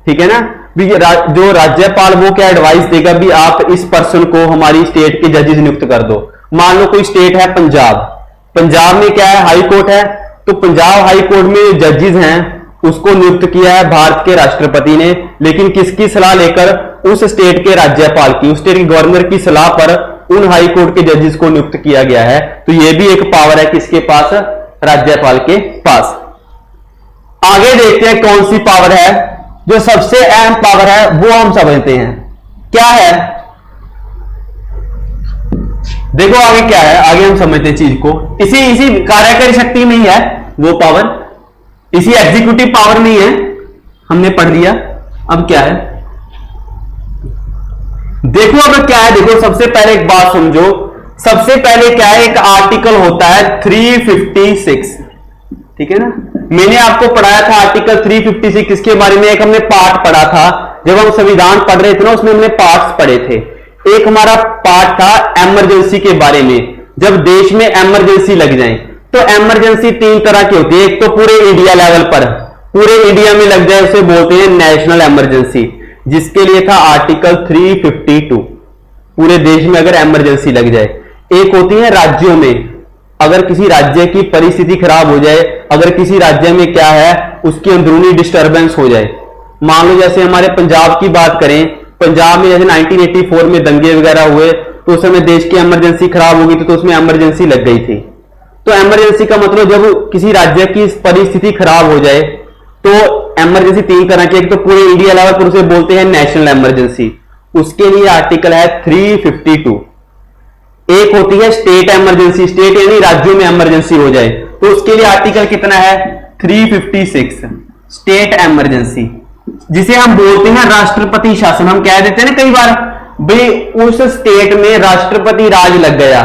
ठीक है ना। जो राज्यपाल वो क्या एडवाइस देगा भी आप इस पर्सन को हमारी स्टेट के जजेस नियुक्त कर दो। मान लो कोई स्टेट है पंजाब, पंजाब में क्या है, हाई कोर्ट है, तो पंजाब हाई कोर्ट में जजेस हैं उसको नियुक्त किया है भारत के राष्ट्रपति ने, लेकिन किसकी सलाह लेकर, उस स्टेट के राज्यपाल की, उस स्टेट के गवर्नर की सलाह पर उन हाई कोर्ट के जजेस को नियुक्त किया गया है। तो यह भी एक पावर है किसके पास, राज्यपाल के पास। आगे देखते हैं कौन सी पावर है, जो सबसे अहम पावर है वो हम समझते हैं क्या है। देखो आगे क्या है, आगे हम समझते हैं चीज को। इसी कार्यकारी शक्ति में ही है वो पावर, इसी एग्जीक्यूटिव पावर में ही है, हमने पढ़ लिया। अब क्या है, देखो अब क्या है, देखो सबसे पहले एक बात समझो, सबसे पहले क्या है, एक आर्टिकल होता है 356, ठीक है ना। मैंने आपको पढ़ाया था आर्टिकल 356 इसके बारे में, एक हमने पार्ट पढ़ा था जब हम संविधान पढ़ रहे थे ना, उसमें हमने पार्ट्स पढ़े थे। एक हमारा पार्ट था इमरजेंसी के बारे में, जब देश में इमरजेंसी लग जाए। तो इमरजेंसी तीन तरह की होती है, एक तो पूरे इंडिया लेवल पर, पूरे इंडिया में लग जाए उसे बोलते हैं नेशनल इमरजेंसी, जिसके लिए था आर्टिकल 352, पूरे देश में अगर इमरजेंसी लग जाए। एक होती है राज्यों में, अगर किसी राज्य की परिस्थिति खराब हो जाए, अगर किसी राज्य में क्या है उसकी अंदरूनी डिस्टर्बेंस हो जाए, मान लो जैसे हमारे पंजाब की बात करें, पंजाब में जैसे 1984 में दंगे वगैरह हुए तो उस समय देश की इमरजेंसी खराब हो गई थी, तो उसमें इमरजेंसी लग गई थी। तो इमरजेंसी का मतलब जब किसी राज्य की परिस्थिति खराब हो जाए तो इमरजेंसी तीन तरह की, एक तो पूरे इंडिया लेवल पर उसे बोलते हैं नेशनल इमरजेंसी, उसके लिए आर्टिकल है 352। एक होती है स्टेट इमरजेंसी, स्टेट यानी राज्यों में इमरजेंसी हो जाए, तो उसके लिए आर्टिकल कितना है 356 स्टेट इमरजेंसी, जिसे हम बोलते हैं राष्ट्रपति शासन। हम कह देते हैं ना कई बार भाई उस स्टेट में राष्ट्रपति राज लग गया,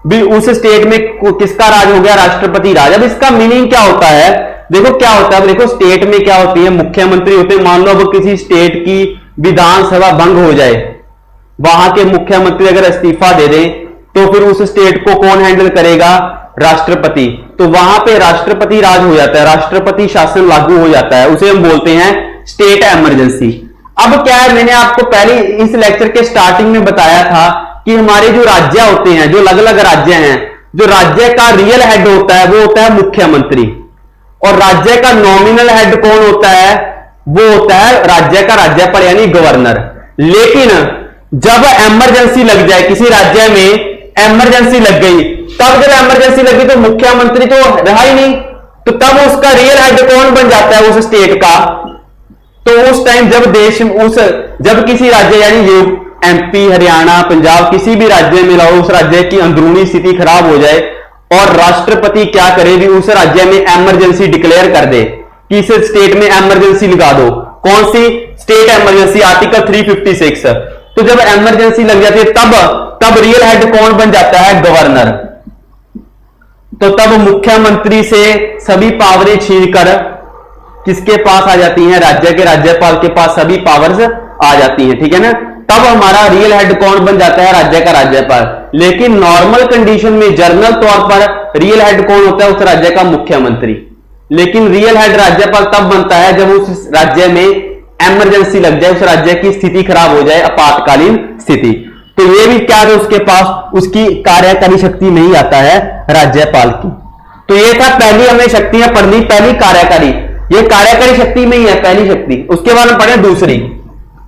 भी उस स्टेट में किसका राज हो गया, राष्ट्रपति राज। अब इसका मीनिंग क्या होता है, देखो क्या होता है, देखो स्टेट में क्या होती है, मुख्यमंत्री होते हैं। मान लो अब किसी स्टेट की विधानसभा भंग हो जाए, वहां के मुख्यमंत्री अगर इस्तीफा दे दें, तो फिर उस स्टेट को कौन हैंडल करेगा, राष्ट्रपति। तो वहां पे राष्ट्रपति राज हो जाता है, राष्ट्रपति शासन लागू हो जाता है, उसे हम बोलते हैं स्टेट इमरजेंसी। अब क्या है, मैंने आपको पहले इस लेक्चर के स्टार्टिंग में बताया था कि हमारे जो राज्य होते हैं, जो अलग अलग राज्य हैं, जो राज्य का रियल हेड होता है वो होता है मुख्यमंत्री, और राज्य का नॉमिनल हेड कौन होता है, वो होता है राज्य का राज्यपाल यानी गवर्नर। लेकिन जब इमरजेंसी लग जाए, किसी राज्य में इमरजेंसी लग गई, तब जब इमरजेंसी लगी तो मुख्यमंत्री तो रहा ही नहीं, तो तब उसका रियल हेड कौन बन जाता है उस स्टेट का। तो उस टाइम जब किसी राज्य यानी एमपी, हरियाणा, पंजाब, किसी भी राज्य में लाओ, उस राज्य की अंदरूनी स्थिति खराब हो जाए और राष्ट्रपति क्या करे भी उस राज्य में इमरजेंसी डिक्लेयर कर दे कि इस स्टेट में इमरजेंसी लगा दो। कौन सी स्टेट इमरजेंसी, आर्टिकल 356। तो जब इमरजेंसी लग जाती है तब रियल हेड कौन बन जाता है, गवर्नर। तो तब मुख्यमंत्री से सभी पावरें छीनकर किसके पास आ जाती हैं, राज्य के राज्यपाल के पास सभी पावर्स आ जाती हैं, ठीक है ना। तब हमारा रियल हेड कौन बन जाता है, राज्य का राज्यपाल। लेकिन नॉर्मल कंडीशन में जनरल तौर पर रियल हेड कौन होता है, उस राज्य का मुख्यमंत्री। लेकिन रियल हेड राज्यपाल तब बनता है जब उस राज्य में इमरजेंसी लग जाए, उस राज्य की स्थिति खराब हो जाए, आपातकालीन स्थिति। तो ये भी क्या है, उसके पास उसकी कार्यकारी शक्ति नहीं आता है राज्यपाल की। तो ये था पहली हमें शक्तियां पढ़नी, पहली कार्यकारी, ये कार्यकारी शक्ति में ही है पहली शक्ति। उसके बाद हम पढ़े दूसरी।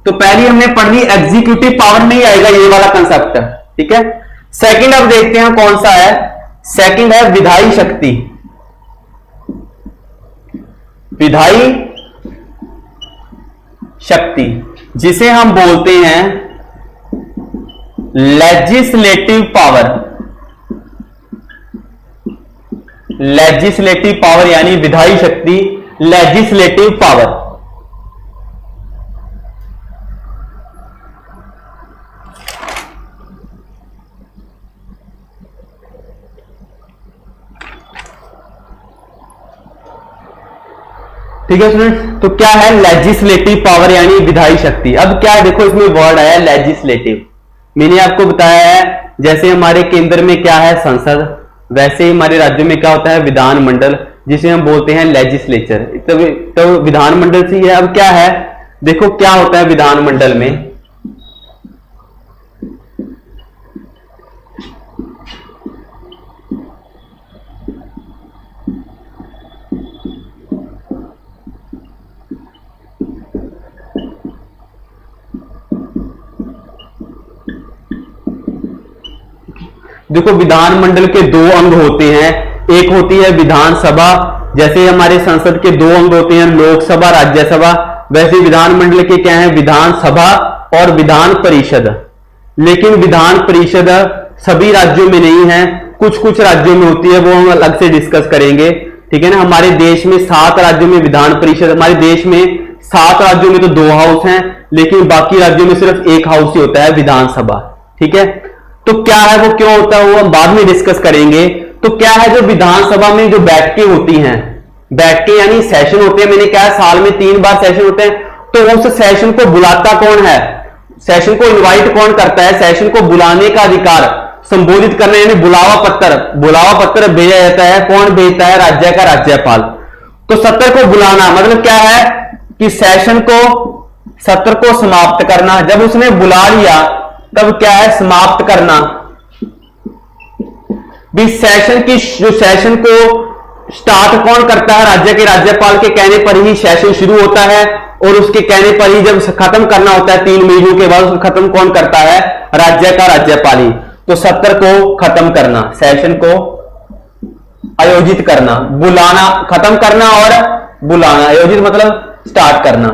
तो पहली हमने पढ़नी एग्जीक्यूटिव पावर में ही आएगा ये वाला कंसेप्ट, ठीक है। सेकंड अब देखते हैं कौन सा है, सेकंड है विधायी शक्ति। विधायी शक्ति जिसे हम बोलते हैं लेजिस्लेटिव पावर। लेजिस्लेटिव पावर यानी विधायी शक्ति, लेजिस्लेटिव पावर। ठीक है स्टूडेंट्स, तो क्या है लेजिस्लेटिव पावर यानी विधायी शक्ति। अब क्या है, देखो इसमें वर्ड आया लेजिस्लेटिव। मैंने आपको बताया है जैसे हमारे केंद्र में क्या है, संसद, वैसे ही हमारे राज्य में क्या होता है, विधानमंडल, जिसे हम बोलते हैं लेजिस्लेचर। तो विधानमंडल से है। अब क्या है, देखो क्या होता है विधानमंडल में, देखो विधानमंडल के दो अंग होते हैं, एक होती है विधानसभा, जैसे हमारे संसद के दो अंग होते हैं, लोकसभा, राज्यसभा, वैसे विधानमंडल के क्या है, विधानसभा और विधान परिषद। लेकिन विधान परिषद सभी राज्यों में नहीं है, कुछ कुछ राज्यों में होती है, वो हम अलग से डिस्कस करेंगे, ठीक है ना। हमारे देश में 7 राज्यों में विधान परिषद, हमारे देश में 7 राज्यों में तो 2 हाउस हैं, लेकिन बाकी राज्यों में सिर्फ 1 हाउस ही होता है, विधानसभा, ठीक है। तो क्या है वो, क्यों होता है वो हम बाद में डिस्कस करेंगे। तो क्या है, जो विधानसभा में जो बैठकें होती हैं, बैठकें यानी सेशन होते हैं, मैंने कहा साल में 3 बार सेशन होते हैं, तो उस सेशन को बुलाता कौन है, सेशन को इनवाइट कौन करता है, सेशन को बुलाने का अधिकार, संबोधित करने यानी बुलावा पत्र भेजा जाता है, कौन भेजता है, राज्य का राज्यपाल। तो सत्र को बुलाना मतलब क्या है कि सत्र को समाप्त करना। जब उसने बुला लिया तब क्या है, समाप्त करना। भी सेशन को स्टार्ट कौन करता है, राज्य के राज्यपाल के कहने पर ही सेशन शुरू होता है, और उसके कहने पर ही जब खत्म करना होता है 3 महीनों के बाद, उसको खत्म कौन करता है, राज्य का राज्यपाल ही। तो सत्र को खत्म करना, सेशन को आयोजित करना, बुलाना, खत्म करना और बुलाना, आयोजित मतलब स्टार्ट करना।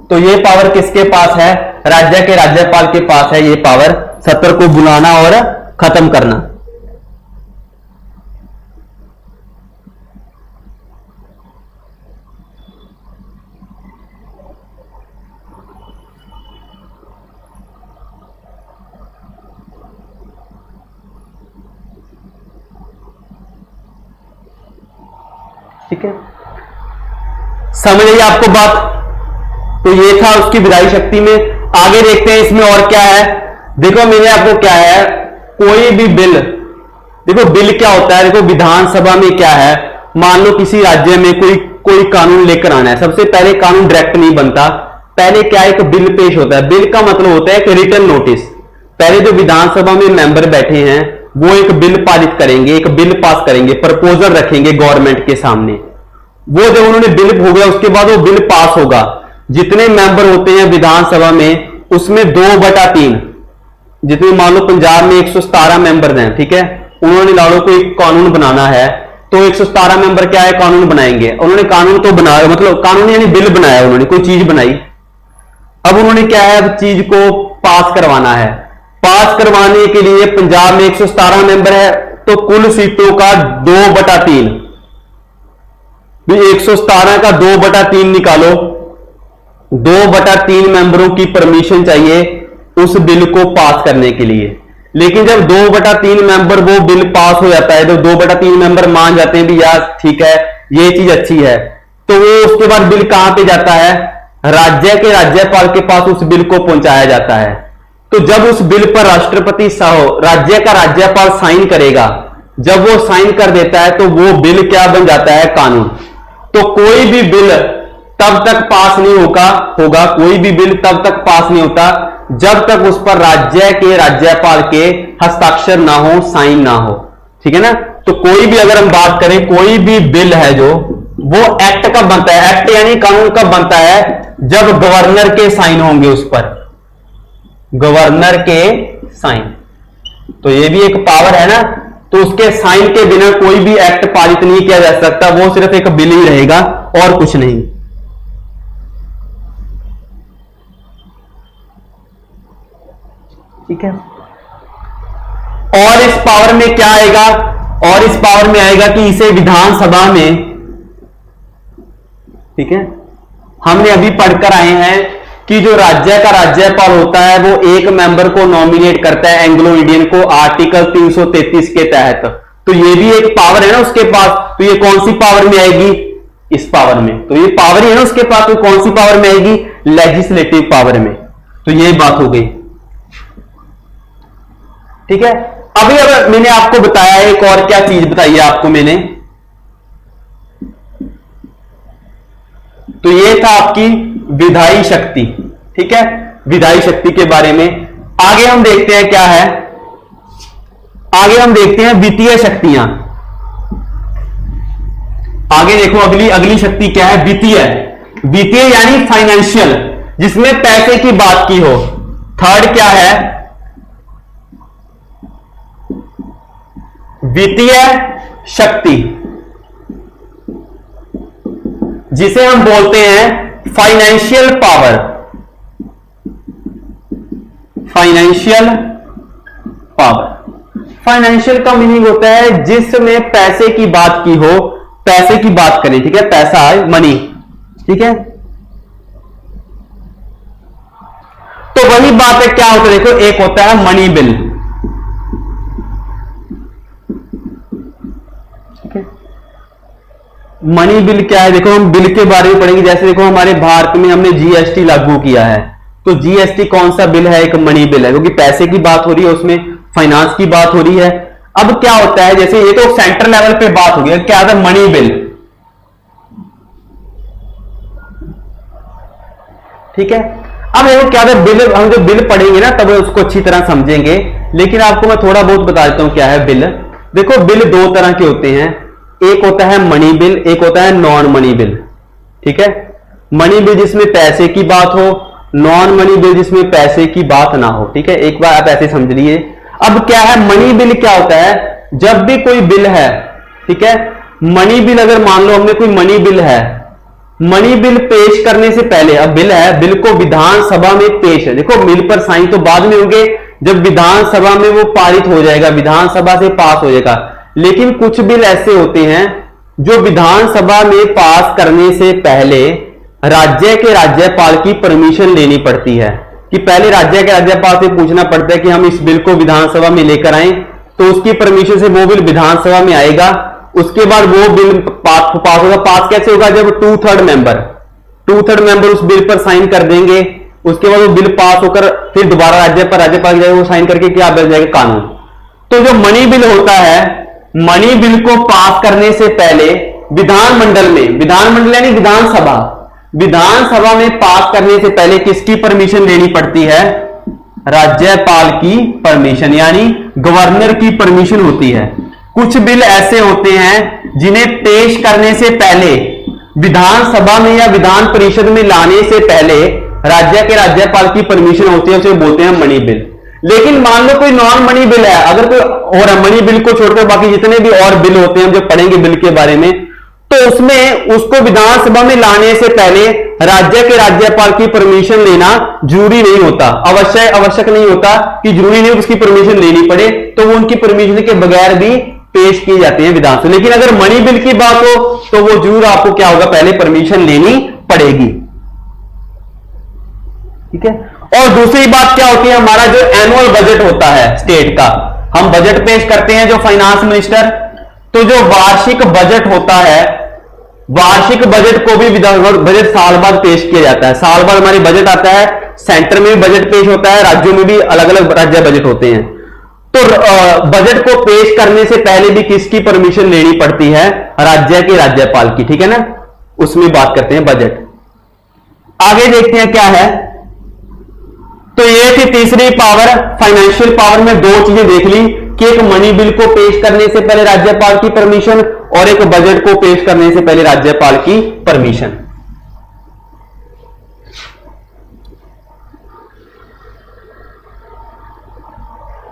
तो ये पावर किसके पास है, राज्य के राज्यपाल के पास है ये पावर,
सत्र को बुलाना और खत्म करना।
ठीक है, समझ आई आपको बात? तो ये था उसकी विधायी शक्ति में। आगे देखते हैं इसमें और क्या है। देखो मैंने आपको क्या है, कोई भी बिल, देखो बिल क्या होता है, देखो विधानसभा में क्या है, मान लो किसी राज्य में कोई कानून लेकर आना है, सबसे पहले कानून डायरेक्ट नहीं बनता, पहले क्या एक बिल पेश होता है। बिल का मतलब होता है एक रिटन नोटिस। पहले जो विधानसभा में मेंबर बैठे हैं वो एक बिल पारित करेंगे, एक बिल पास करेंगे, प्रपोजल रखेंगे गवर्नमेंट के सामने। वो जब उन्होंने बिल हो गया उसके बाद वो बिल पास होगा। जितने मेंबर होते हैं विधानसभा में उसमें 2/3, जितने मान लो पंजाब में 117 मेंबर हैं, ठीक है, उन्होंने ला लो कोई कानून बनाना है तो 117 मेंबर क्या है, कानून बनाएंगे। उन्होंने कानून तो बनाया, मतलब कानून यानी बिल बनाया, उन्होंने कोई चीज बनाई। अब उन्होंने क्या है, चीज को पास करवाना है। पास करवाने के लिए पंजाब में 117 मेंबर है तो कुल सीटों का 2/3, 117 का 2/3 निकालो, 2/3 मेंबरों की परमिशन चाहिए उस बिल को पास करने के लिए। लेकिन जब 2/3 मेंबर वो बिल पास हो जाता है, जब 2/3 मेंबर मान जाते हैं भी यार ठीक है ये चीज अच्छी है, तो वो उसके बाद बिल कहां पे जाता है, राज्य के राज्यपाल के पास उस बिल को पहुंचाया जाता है। तो जब उस बिल पर राष्ट्रपति राज्य का राज्यपाल साइन करेगा, जब वो साइन कर देता है तो वो बिल क्या बन जाता है, कानून। तो कोई भी बिल तब तक पास नहीं होगा, कोई भी बिल तब तक पास नहीं होता जब तक उस पर राज्य के राज्यपाल के हस्ताक्षर ना हो, साइन ना हो। ठीक है ना? तो कोई भी अगर हम बात करें, कोई भी बिल है जो, वो एक्ट कब बनता है, एक्ट यानी कानून कब बनता है, जब गवर्नर के साइन होंगे उस पर, गवर्नर के साइन। तो ये भी एक पावर है ना, तो उसके साइन के बिना कोई भी एक्ट पारित नहीं किया जा सकता, वो सिर्फ एक बिल ही रहेगा और कुछ नहीं। ठीक है, और इस पावर में क्या आएगा, और इस पावर में आएगा कि इसे विधानसभा में, ठीक है, हमने अभी पढ़कर आए हैं कि जो राज्य का राज्यपाल होता है वो एक मेंबर को नॉमिनेट करता है एंग्लो इंडियन को, आर्टिकल 333 के तहत। तो ये भी एक पावर है ना उसके पास। तो ये कौन सी पावर में आएगी, इस पावर में। तो ये पावर ही है ना उसके पास, तो कौन सी पावर में आएगी, लेजिस्लेटिव पावर में। तो ये बात हो गई। ठीक है, अभी अब मैंने आपको बताया एक और क्या चीज बताई है आपको मैंने, तो ये था आपकी विधायी शक्ति। ठीक है, विधायी शक्ति के बारे में। आगे हम देखते हैं क्या है, आगे हम देखते हैं वित्तीय शक्तियां। आगे देखो अगली शक्ति क्या है, वित्तीय। वित्तीय यानी फाइनेंशियल, जिसमें पैसे की बात की हो। थर्ड क्या है, वित्तीय शक्ति, जिसे हम बोलते हैं financial power. Financial power, financial का मीनिंग होता है जिसमें पैसे की बात की हो, पैसे की बात करें। ठीक है, पैसा है, मनी। ठीक है, तो वही बात है, क्या होता है देखो, एक होता है मनी बिल। मनी बिल क्या है, देखो हम बिल के बारे में पढ़ेंगे। जैसे देखो हमारे भारत में हमने जीएसटी लागू किया है, तो जीएसटी कौन सा बिल है, एक मनी बिल है, क्योंकि पैसे की बात हो रही है, उसमें फाइनेंस की बात हो रही है। अब क्या होता है, जैसे ये तो सेंट्रल लेवल पे बात हो गई, क्या है मनी बिल। ठीक है, अब देखो क्या है बिल, हम जो बिल पढ़ेंगे ना तब उसको अच्छी तरह समझेंगे, लेकिन आपको मैं थोड़ा बहुत बता देता हूं क्या है बिल। देखो बिल दो तरह के होते हैं, एक होता है मनी बिल, एक होता है नॉन मनी बिल। ठीक है, मनी बिल जिसमें पैसे की बात हो, नॉन मनी बिल जिसमें पैसे की बात ना हो। ठीक है, एक बार आप ऐसे समझ लिए। अब क्या है मनी बिल, क्या होता है, जब भी कोई बिल है, ठीक है, मनी बिल अगर मान लो हमने कोई मनी बिल है, मनी बिल पेश करने से पहले, अब बिल है, बिल को विधानसभा में पेश है, देखो बिल पर साइन तो बाद में होंगे, जब विधानसभा में वो पारित हो जाएगा, विधानसभा से पास हो जाएगा। लेकिन कुछ बिल ऐसे होते हैं जो विधानसभा में पास करने से पहले राज्य के राज्यपाल की परमिशन लेनी पड़ती है, कि पहले राज्य के राज्यपाल से पूछना पड़ता है कि हम इस बिल को विधानसभा में लेकर आए, तो उसकी परमिशन से वो बिल विधानसभा में आएगा। उसके बाद वो बिल पास होगा। पास कैसे होगा? जब 2/3 मेंबर उस बिल पर साइन कर देंगे, उसके बाद वो बिल पास होकर फिर दोबारा राज्यपाल जाएगा, वो साइन करके क्या बन जाएगा? कानून। तो जो मनी बिल होता है, मनी बिल को पास करने से पहले विधानमंडल यानी विधानसभा में पास करने से पहले किसकी परमिशन लेनी पड़ती है? राज्यपाल की परमिशन, यानी गवर्नर की परमिशन होती है। कुछ बिल ऐसे होते हैं जिन्हें पेश करने से पहले विधानसभा में या विधान परिषद में लाने से पहले राज्य के राज्यपाल की परमिशन होती है, उसे बोलते हैं मनी बिल। लेकिन मान लो कोई नॉन मनी बिल है, अगर कोई और मनी बिल को छोड़कर बाकी जितने भी और बिल होते हैं, हम जब पढ़ेंगे बिल के बारे में, तो उसमें उसको विधानसभा में लाने से पहले राज्य के राज्यपाल की परमिशन लेना जरूरी नहीं होता, आवश्यक नहीं होता कि जरूरी नहीं उसकी परमिशन लेनी पड़े, तो वो उनकी परमिशन के बगैर भी पेश किए जाते हैं विधानसभा। लेकिन अगर मनी बिल की बात हो तो वो जरूर आपको क्या होगा? पहले परमिशन लेनी पड़ेगी। ठीक है। और दूसरी बात क्या होती है? हमारा जो एनुअल बजट होता है स्टेट का, हम बजट पेश करते हैं जो फाइनेंस मिनिस्टर, तो जो वार्षिक बजट होता है, वार्षिक बजट को भी बजट साल बाद पेश किया जाता है। साल बाद हमारी बजट आता है, सेंटर में भी बजट पेश होता है, राज्यों में भी अलग अलग राज्य बजट होते हैं। तो बजट को पेश करने से पहले भी किसकी परमिशन लेनी पड़ती है? राज्य के राज्यपाल की। ठीक है ना, उसमें बात करते हैं बजट। आगे देखते हैं क्या है। तो ये थी तीसरी पावर, फाइनेंशियल पावर में दो चीजें देख ली कि एक मनी बिल को पेश करने से पहले राज्यपाल की परमिशन और एक बजट को पेश करने से पहले राज्यपाल की परमिशन।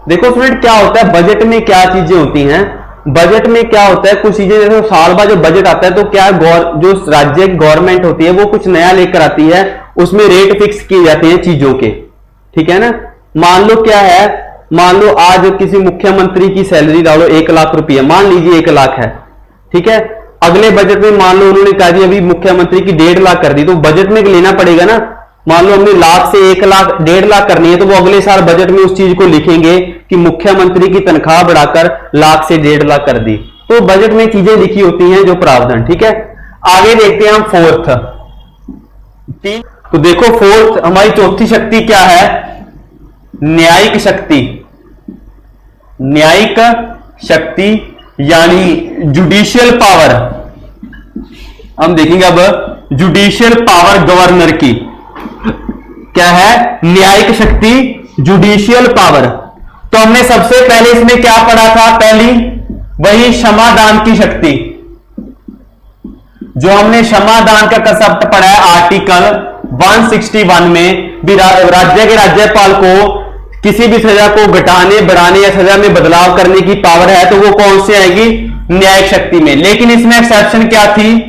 देखो स्टूडेंट, क्या होता है बजट में, क्या चीजें होती हैं बजट में? क्या होता है, कुछ चीजें जैसे साल बाद जो बजट आता है तो क्या जो राज्य की गवर्नमेंट होती है वो कुछ नया लेकर आती है, उसमें रेट फिक्स किए जाते हैं चीजों के। ठीक है ना। मान लो क्या है, मान लो आज किसी मुख्यमंत्री की सैलरी डालो 1 लाख रुपया, मान लीजिए 1 लाख है। ठीक है। अगले बजट में मान लो उन्होंने कहा जी अभी मुख्यमंत्री की 1.5 लाख कर दी, तो बजट में लेना पड़ेगा ना। मान लो हमने लाख से 1 लाख 1.5 लाख करनी है, तो वो अगले साल बजट में उस चीज को लिखेंगे कि मुख्यमंत्री की तनख्वाह बढ़ाकर लाख से 1.5 लाख कर दी। तो बजट में चीजें लिखी होती हैं जो प्रावधान। ठीक है। आगे देखते हैं हम फोर्थ। तो देखो फोर्थ, हमारी चौथी शक्ति क्या है? न्यायिक शक्ति। न्यायिक शक्ति यानी जुडिशियल पावर। हम देखेंगे अब जुडिशियल पावर गवर्नर की क्या है? न्यायिक शक्ति, जुडिशियल पावर। तो हमने सबसे पहले इसमें क्या पढ़ा था? पहली वही क्षमादान की शक्ति, जो हमने क्षमादान का कंसेप्ट पढ़ा है आर्टिकल 161 में। भी राज्य के राज्यपाल को किसी भी सजा को घटाने, बढ़ाने या सजा में बदलाव करने की पावर है, तो वो कौन सी आएगी? न्यायिक शक्ति में। लेकिन इसमें एक्सेप्शन क्या थी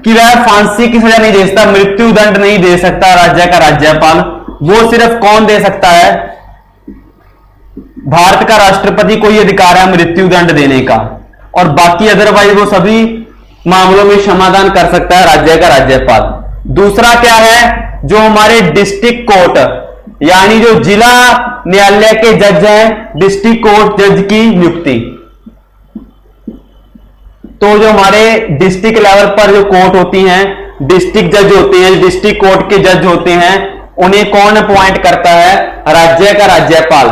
कि वह फांसी की सजा नहीं दे सकता, मृत्यु दंड नहीं दे सकता राज्य का राज्यपाल। वो सिर्फ कौन दे सकता है? भारत का राष्ट्रपति को ही अधिकार है मृत्यु दंड देने का, और बाकी अदरवाइज वो सभी मामलों में क्षमादान कर सकता है राज्य का राज्यपाल। दूसरा क्या है? जो हमारे डिस्ट्रिक्ट कोर्ट यानी जो जिला न्यायालय के जज हैं, डिस्ट्रिक्ट कोर्ट जज की नियुक्ति। तो जो हमारे डिस्ट्रिक्ट लेवल पर जो कोर्ट होती हैं, डिस्ट्रिक्ट जज होते हैं, डिस्ट्रिक्ट कोर्ट के जज होते हैं, उन्हें कौन अपॉइंट करता है? राज्य का राज्यपाल।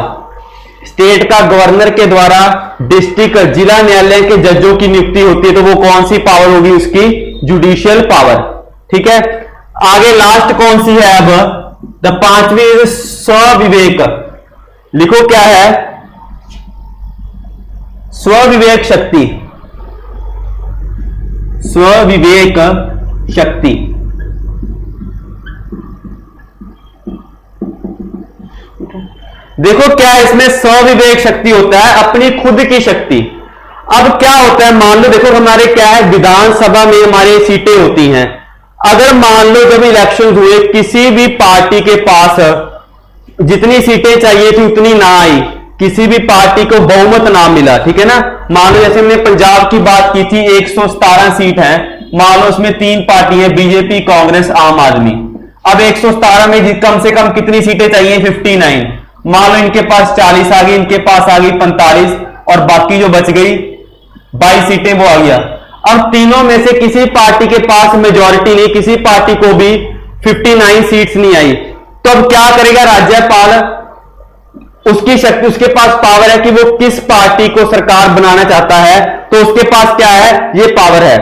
स्टेट का गवर्नर के द्वारा डिस्ट्रिक्ट जिला न्यायालय के जजों की नियुक्ति होती है, तो वो कौन सी पावर होगी? उसकी जुडिशियल पावर। ठीक है। आगे लास्ट कौन सी है? अब द पांचवी स्वविवेक। लिखो क्या है? स्वविवेक शक्ति। स्वविवेक शक्ति। देखो क्या इसमें स्वविवेक शक्ति होता है, अपनी खुद की शक्ति। अब क्या होता है, मान लो देखो हमारे क्या है, विधानसभा में हमारी सीटें होती हैं। अगर मान लो जब इलेक्शन हुए किसी भी पार्टी के पास जितनी सीटें चाहिए थी उतनी ना आई, किसी भी पार्टी को बहुमत ना मिला, ठीक है ना। मान लो जैसे हमने पंजाब की बात की थी, 117 सीट है, मान लो उसमें 3 पार्टी है, बीजेपी, कांग्रेस, आम आदमी। अब 117 में कम से कम कितनी सीटें चाहिए? 59। मान लो इनके पास 40 आ गई, इनके पास आ गई 45, और बाकी जो बच गई 22 सीटें वो आ गया। अब तीनों में से किसी पार्टी के पास मेजॉरिटी नहीं, किसी पार्टी को भी 59 सीट्स नहीं आई, तो अब क्या करेगा राज्यपाल? उसकी शक्ति, उसके पास पावर है कि वो किस पार्टी को सरकार बनाना चाहता है, तो उसके पास क्या है? ये पावर है,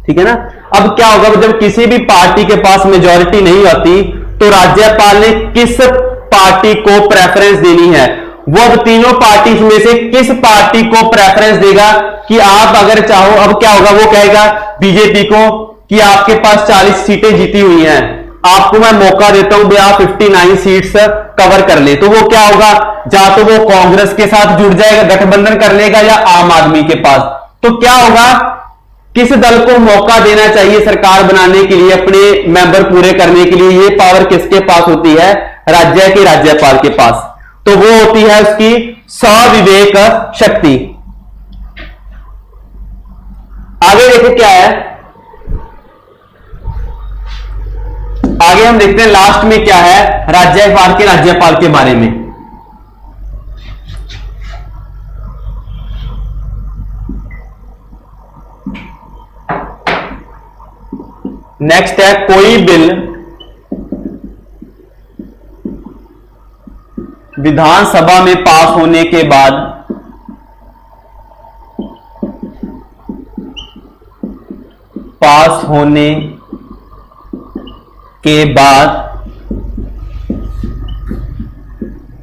ठीक है ना। अब क्या होगा, जब किसी भी पार्टी के पास मेजॉरिटी नहीं होती तो राज्यपाल ने किस पार्टी को प्रेफरेंस देनी है? वो अब तीनों पार्टी में से किस पार्टी को प्रेफरेंस देगा कि आप अगर चाहो, अब क्या होगा, वो कहेगा बीजेपी को कि आपके पास 40 सीटें जीती हुई हैं, आपको मैं मौका देता हूं, आप 59 सीट्स कवर कर ले। तो वो क्या होगा, या तो वो कांग्रेस के साथ जुड़ जाएगा, गठबंधन कर लेगा, या आम आदमी के पास। तो क्या होगा, किस दल को मौका देना चाहिए सरकार बनाने के लिए, अपने मेंबर पूरे करने के लिए, ये पावर किसके पास होती है? राज्य के राज्यपाल के पास। तो वो होती है उसकी स्वविवेक शक्ति। आगे देखो क्या है, आगे हम देखते हैं लास्ट में क्या है राज्यपाल के बारे में। नेक्स्ट है, कोई बिल विधानसभा में पास होने के बाद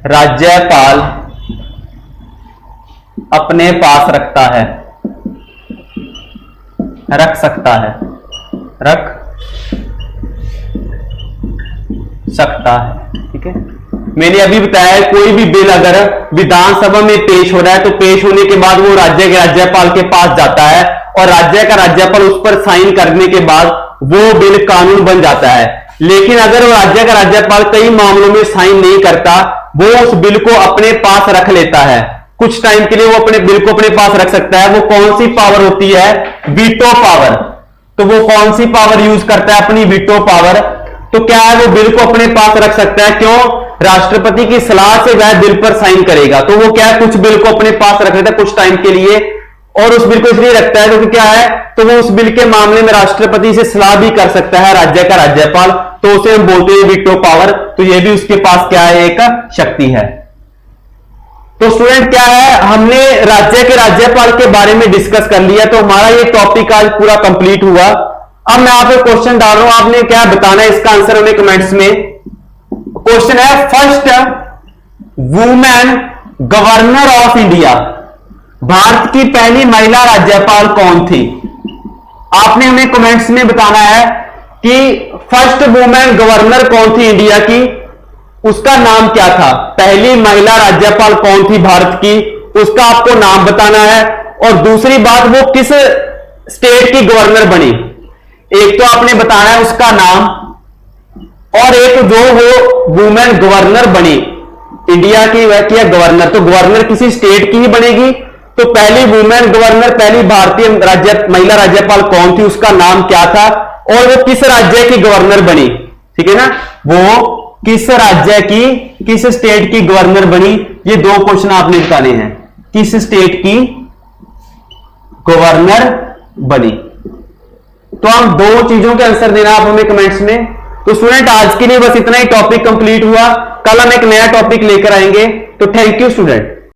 राज्यपाल अपने पास रख सकता है, ठीक है। मैंने अभी बताया कोई भी बिल अगर विधानसभा में पेश हो रहा है तो पेश होने के बाद वो राज्य के राज्यपाल के पास जाता है, और राज्य का राज्यपाल उस पर साइन करने के बाद वो बिल कानून बन जाता है। लेकिन अगर वो राज्य का राज्यपाल कई मामलों में साइन नहीं करता, वो उस बिल को अपने पास रख लेता है, कुछ टाइम के लिए वो अपने बिल को अपने पास रख सकता है। वो कौन सी पावर होती है? Veto power. तो वो कौन सी पावर यूज करता है? अपनी वीटो पावर। तो क्या है, वो बिल को अपने पास रख सकता है, क्यों? राष्ट्रपति की सलाह से वह बिल पर साइन करेगा। तो वो क्या है, कुछ बिल को अपने पास रख लेता है कुछ टाइम के लिए, और उस बिल को इसलिए रखता है क्योंकि क्या है, तो वो उस बिल के मामले में राष्ट्रपति से सलाह भी कर सकता है राज्य का राज्यपाल, तो उसे हम बोलते हैं वीटो पावर। तो ये भी उसके पास क्या है, एक शक्ति है। तो स्टूडेंट क्या है, हमने राज्य के राज्यपाल के बारे में डिस्कस कर लिया, तो हमारा ये टॉपिक आज पूरा कंप्लीट हुआ। अब मैं आपको क्वेश्चन डाल रहा हूं, आपने क्या बताना है इसका आंसर हमें कमेंट्स में। क्वेश्चन है, first women governor of India, Bharat की पहली महिला राज्यपाल कौन थी? आपने हमें कमेंट्स में बताना है कि फर्स्ट वुमेन गवर्नर कौन थी इंडिया की, उसका नाम क्या था। पहली महिला राज्यपाल कौन थी भारत की, उसका आपको नाम बताना है। और दूसरी बात, वो किस स्टेट की गवर्नर बनी, एक तो आपने बताना है उसका नाम, और एक जो वो वुमेन गवर्नर बनी इंडिया की, वह क्या गवर्नर, तो गवर्नर किसी स्टेट की ही बनेगी। तो पहली वुमेन गवर्नर, पहली भारतीय महिला राज्यपाल कौन थी, उसका नाम क्या था, और वो किस राज्य की गवर्नर बनी, ठीक है ना। वो किस राज्य की, किस स्टेट की गवर्नर बनी, ये दो क्वेश्चन आपने बताने हैं। किस स्टेट की गवर्नर बनी, तो हम दो चीजों के आंसर देना आप हमें कमेंट्स में। तो स्टूडेंट आज के लिए बस इतना ही टॉपिक कंप्लीट हुआ, कल हम एक नया टॉपिक लेकर आएंगे। तो थैंक यू स्टूडेंट।